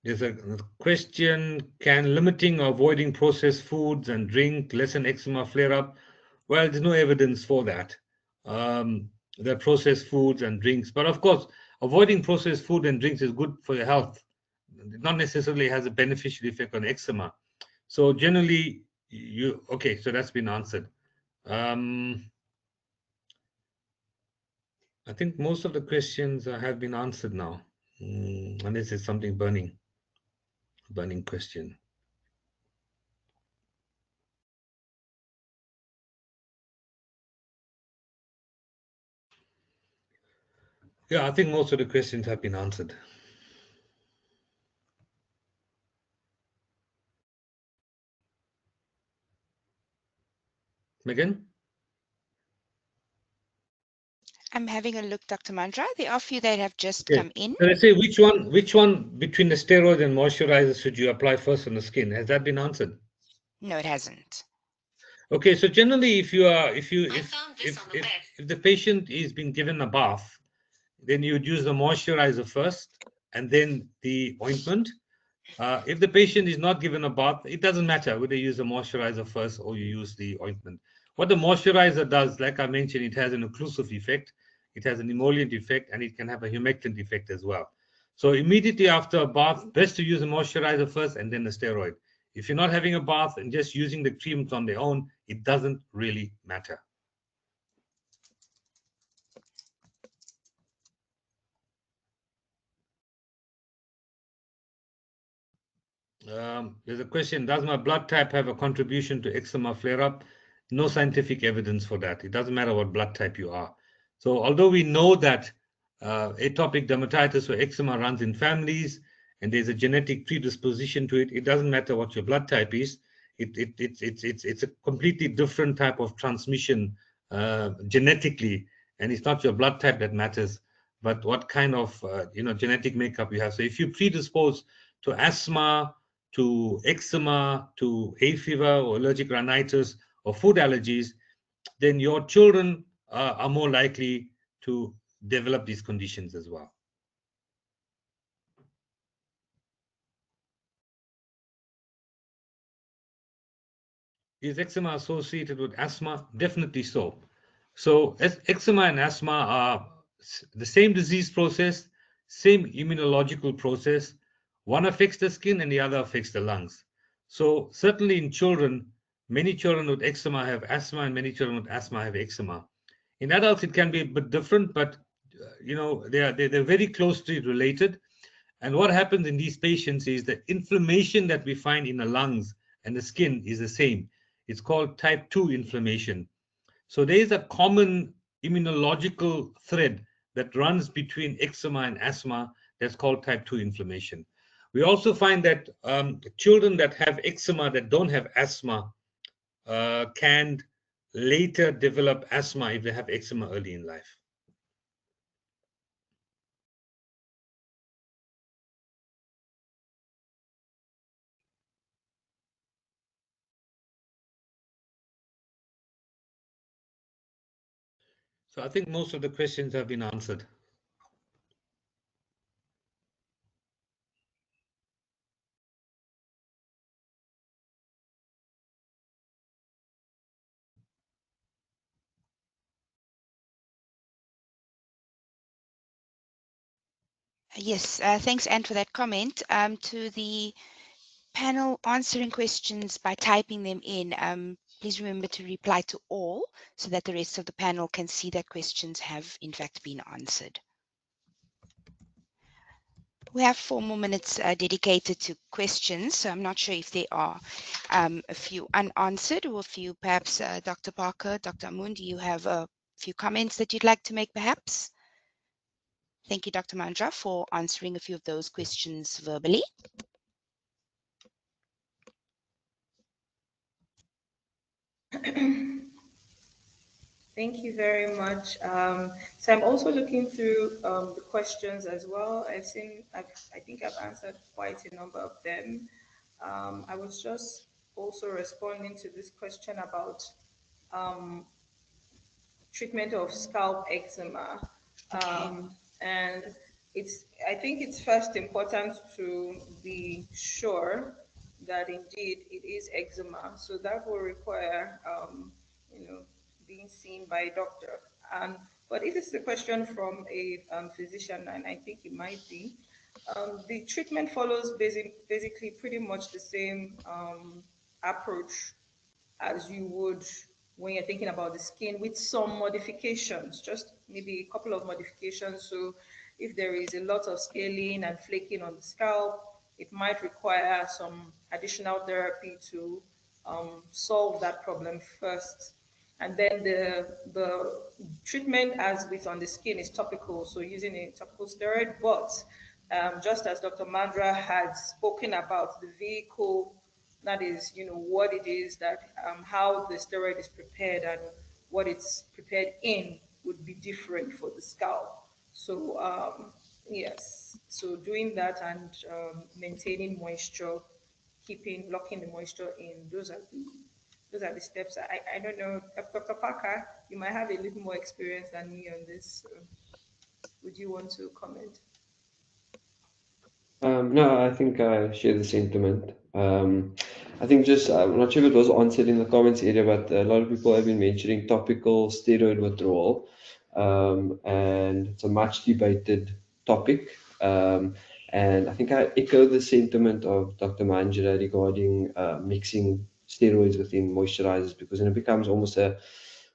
There's a question: can limiting or avoiding processed foods and drink lessen eczema flare-up? Well, there's no evidence for that. The processed foods and drinks, but of course, avoiding processed food and drinks is good for your health. It not necessarily has a beneficial effect on eczema. So generally, okay, so that's been answered. I think most of the questions have been answered now, unless there's something burning question. Yeah, I think most of the questions have been answered. Megan? I'm having a look, Dr. Mandra. There are a few that have just Okay. come in. So let's say which one between the steroids and moisturizers should you apply first on the skin? Has that been answered? No, it hasn't. Okay, so generally, if the patient is being given a bath, then you would use the moisturizer first and then the ointment. If the patient is not given a bath, it doesn't matter whether you use the moisturizer first or you use the ointment. What the moisturizer does, like I mentioned, it has an occlusive effect, it has an emollient effect, and it can have a humectant effect as well. So immediately after a bath, best to use the moisturizer first and then the steroid. If you're not having a bath and just using the creams on their own, it doesn't really matter. There's a question: does my blood type have a contribution to eczema flare-up? No scientific evidence for that. It doesn't matter what blood type you are. So although we know that atopic dermatitis or eczema runs in families and there's a genetic predisposition to it, it doesn't matter what your blood type is. It's a completely different type of transmission genetically, and it's not your blood type that matters, but what kind of genetic makeup you have. So if you predispose to asthma, to eczema, to hay fever or allergic rhinitis or food allergies, then your children are more likely to develop these conditions as well. Is eczema associated with asthma? Definitely so. So eczema and asthma are the same disease process, same immunological process. One affects the skin and the other affects the lungs. So certainly in children, many children with eczema have asthma and many children with asthma have eczema. In adults, it can be a bit different, but they're very closely related. And what happens in these patients is the inflammation that we find in the lungs and the skin is the same. It's called type 2 inflammation. So there is a common immunological thread that runs between eczema and asthma that's called type 2 inflammation. We also find that children that have eczema that don't have asthma can later develop asthma if they have eczema early in life. So I think most of the questions have been answered. Yes, thanks, Anne, for that comment. To the panel answering questions by typing them in, please remember to reply to all so that the rest of the panel can see that questions have in fact been answered. We have 4 more minutes dedicated to questions, so I'm not sure if there are a few unanswered or a few perhaps Dr. Parker, Dr. Amun, do you have a few comments that you'd like to make perhaps? Thank you, Dr. Mandra, for answering a few of those questions verbally. Thank you very much. So I'm also looking through the questions as well. I think I've answered quite a number of them. I was just also responding to this question about um, treatment of scalp eczema. Okay. And I think it's first important to be sure that indeed it is eczema. So that will require, you know, being seen by a doctor. And but if it's a question from a physician, and I think it might be, the treatment follows basically pretty much the same approach as you would when you're thinking about the skin, with some modifications, just maybe a couple of modifications. So if there is a lot of scaling and flaking on the scalp, it might require some additional therapy to solve that problem first. And then the treatment, as with on the skin, is topical, so using a topical steroid. But just as Dr. Mandra had spoken about the vehicle, that is, what it is that how the steroid is prepared and what it's prepared in would be different for the scalp. So yes, so doing that and maintaining moisture, locking the moisture in, those are the steps. I don't know, Dr. Parker, you might have a little more experience than me on this. So would you want to comment? No, I think I share the sentiment. I think just, I'm not sure if it was answered in the comments area, but a lot of people have been mentioning topical steroid withdrawal. And it's a much debated topic. And I think I echo the sentiment of Dr. Manjula regarding mixing steroids within moisturizers, because then it becomes almost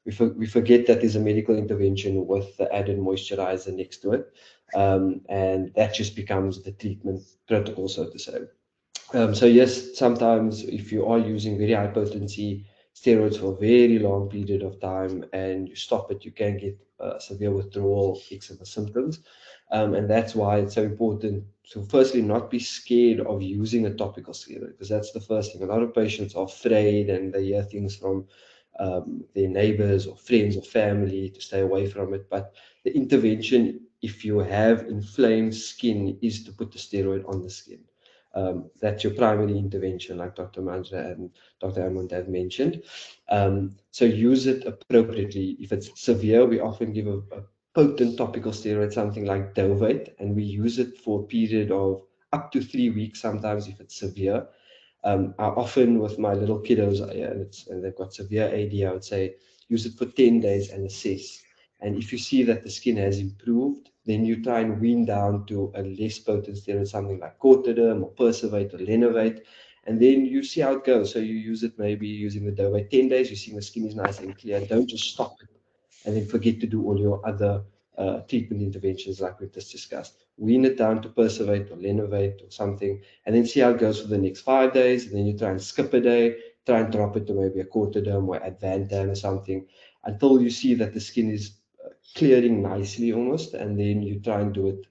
we forget that there's a medical intervention with the added moisturizer next to it. And that just becomes the treatment protocol, so to say. So yes, sometimes if you are using very high potency steroids for a very long period of time and you stop it, you can get severe withdrawal eczema symptoms. And that's why it's so important to firstly not be scared of using a topical steroid, because that's the first thing. A lot of patients are afraid and they hear things from their neighbors or friends or family to stay away from it. But the intervention, if you have inflamed skin, is to put the steroid on the skin. That's your primary intervention, like Dr. Manjra and Dr. Amund have mentioned. So use it appropriately. If it's severe, we often give a potent topical steroid, something like Dovate, and we use it for a period of up to 3 weeks, sometimes if it's severe. I often, with my little kiddos, and they've got severe AD, I would say use it for 10 days and assess. And if you see that the skin has improved, then you try and wean down to a less potent steroid, something like Cortiderm or Persivate or Lenovate, and then you see how it goes. So you use it maybe using the Dovate 10 days, you see the skin is nice and clear. Don't just stop it and then forget to do all your other treatment interventions like we've just discussed. Wean it down to Persivate or Lenovate or something, and then see how it goes for the next 5 days. And then you try and skip a day, try and drop it to maybe a Cortiderm or Advantan or something, until you see that the skin is clearing nicely almost, and then you try and do it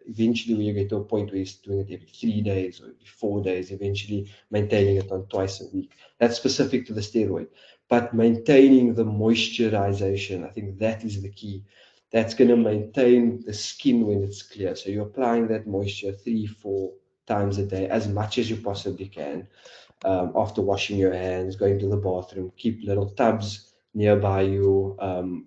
eventually when you get to a point where you're doing it every 3 days or every 4 days, eventually maintaining it on twice a week. That's specific to the steroid. But maintaining the moisturization, I think that is the key. That's going to maintain the skin when it's clear. So you're applying that moisture 3-4 times a day, as much as you possibly can. After washing your hands, going to the bathroom, keep little tubs nearby you.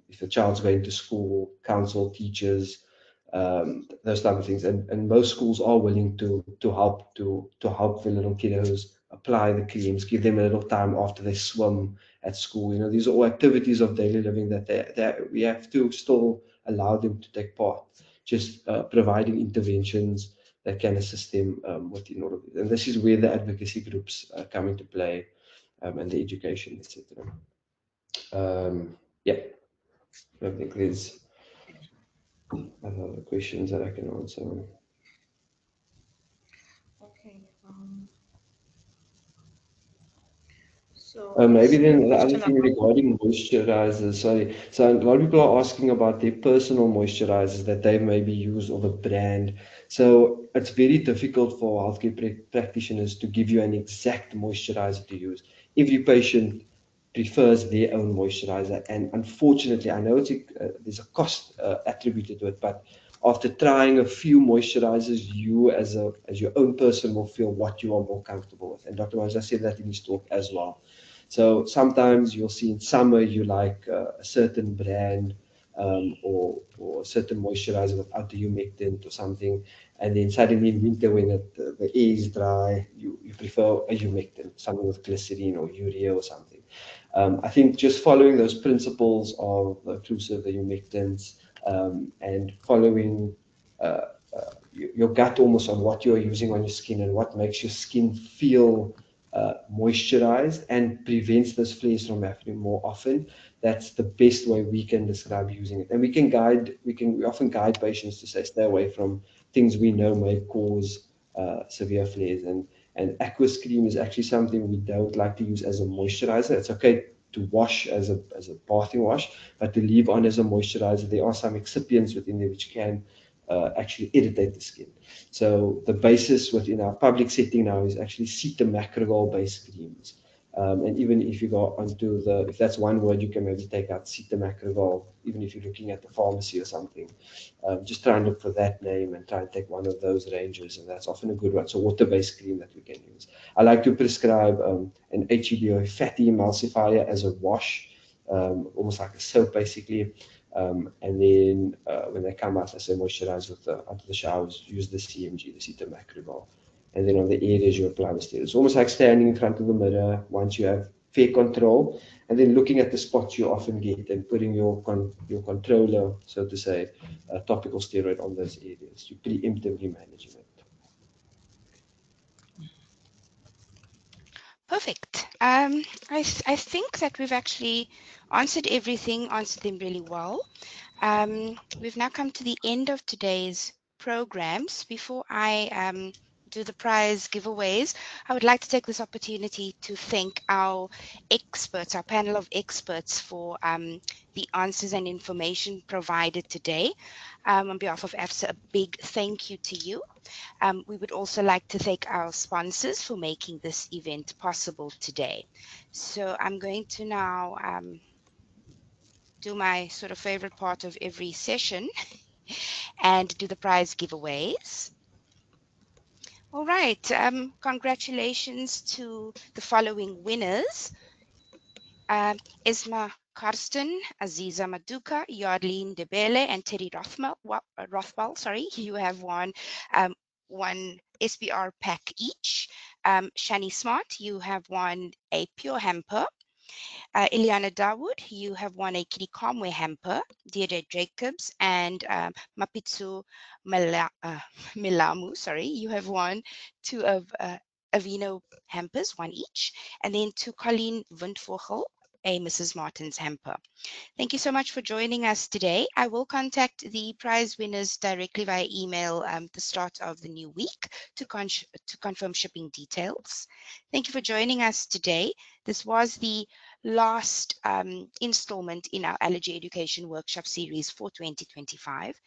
If the child's going to school, counsel teachers, those type of things. And most schools are willing to help the little kiddos apply the creams, give them a little time after they swim at school. These are all activities of daily living that we have to still allow them to take part, just providing interventions that can assist them within all of it. And this is where the advocacy groups come into play, and the education, etc. Yeah, I think there's other questions that I can answer. Okay. So I Maybe see a then the other question thing about. regarding moisturizers, sorry. So a lot of people are asking about their personal moisturizers that they maybe use of a brand. So it's very difficult for healthcare practitioners to give you an exact moisturizer to use. Every patient prefers their own moisturizer, and unfortunately, I know there's a cost attributed to it, but after trying a few moisturizers, you as your own person will feel what you are more comfortable with. And Dr. Moza said that in his talk as well. So sometimes you'll see in summer you like a certain brand, or a certain moisturizer without the humectant or something, and then suddenly in winter when the air is dry, you prefer a humectant, something with glycerine or urea or something. I think just following those principles of the occlusive, the humectants, and following uh, your gut almost on what you're using on your skin and what makes your skin feel moisturized and prevents those flares from happening more often. That's the best way we can describe using it. And we often guide patients to say stay away from things we know may cause severe flares. And aqueous cream is actually something we don't like to use as a moisturizer. It's okay to wash as a bathing wash, but to leave on as a moisturizer, there are some excipients within there which can actually irritate the skin. So the basis within our public setting now is actually cetamacrolol based creams. And even if you go onto if that's one word, you can maybe take out cetamacrolol, even if you're looking at the pharmacy or something. Just try and look for that name and try and take one of those ranges, and that's often a good one. So water-based cream that we can use. I like to prescribe an HEDO fatty emulsifier as a wash, almost like a soap basically. And then when they come out, I say moisturize after the showers, use the CMG, the cetamacrolol. And then on the areas you apply the steroids. It's almost like standing in front of the mirror once you have fair control, and then looking at the spots you often get and putting your controller, so to say, a topical steroid on those areas. You're preemptively managing it. Perfect. I think that we've actually answered everything, answered them really well. We've now come to the end of today's programs. Before I do the prize giveaways, I would like to take this opportunity to thank our experts, our panel of experts, for the answers and information provided today. On behalf of AFSA, a big thank you to you. We would also like to thank our sponsors for making this event possible today. So I'm going to now do my sort of favorite part of every session and do the prize giveaways. All right, congratulations to the following winners. Esma Karsten, Aziza Maduka, Yardlene Debele, and Teddy Rothwell, sorry, you have won one SBR pack each. Shani Smart, you have won a Pure Hamper. Ileana Dawood, you have won a Kitty Comway hamper. Deirdre Jacobs and Mapitsu Milamu, sorry, you have won two of Avino hampers, one each. And then to Colleen Windvogel, a Mrs. Martin's hamper. Thank you so much for joining us today. I will contact the prize winners directly via email at the start of the new week to confirm shipping details. Thank you for joining us today. This was the last installment in our Allergy Education Workshop series for 2025.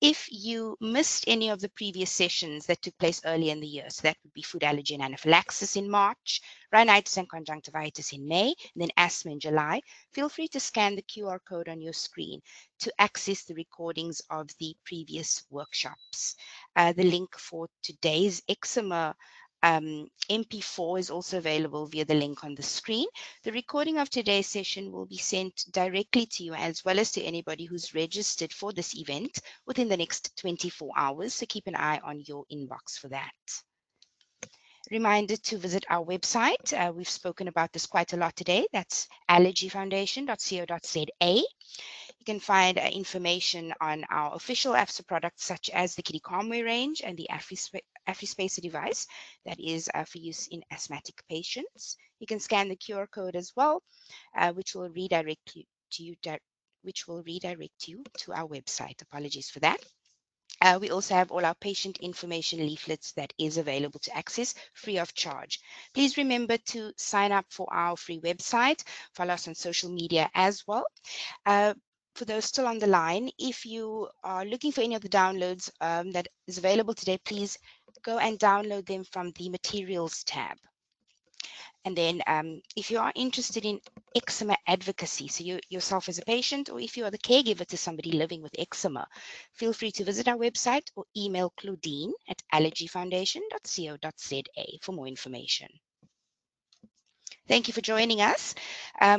If you missed any of the previous sessions that took place earlier in the year, so that would be food allergy and anaphylaxis in March, rhinitis and conjunctivitis in May, and then asthma in July, feel free to scan the QR code on your screen to access the recordings of the previous workshops. The link for today's eczema MP4 is also available via the link on the screen. The recording of today's session will be sent directly to you as well as to anybody who's registered for this event within the next 24 hours, so keep an eye on your inbox for that. Reminder to visit our website. We've spoken about this quite a lot today. That's allergyfoundation.co.za. You can find information on our official AFSA products such as the Kitty Calmware range and the AfriSpacer device that is for use in asthmatic patients. You can scan the QR code as well, which will redirect you to our website. Apologies for that. We also have all our patient information leaflets that is available to access free of charge. Please remember to sign up for our free website. Follow us on social media as well. For those still on the line, if you are looking for any of the downloads that is available today, please go and download them from the materials tab. And then if you are interested in eczema advocacy, so you yourself as a patient, or if you are the caregiver to somebody living with eczema, feel free to visit our website or email Claudine at allergyfoundation.co.za for more information. Thank you for joining us.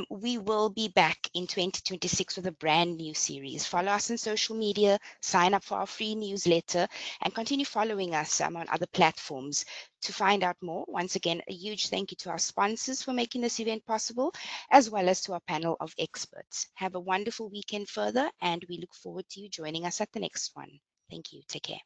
We will be back in 2026 with a brand new series. Follow us on social media, sign up for our free newsletter, and continue following us on other platforms to find out more. Once again, a huge thank you to our sponsors for making this event possible, as well as to our panel of experts. Have a wonderful weekend further, and we look forward to you joining us at the next one. Thank you. Take care.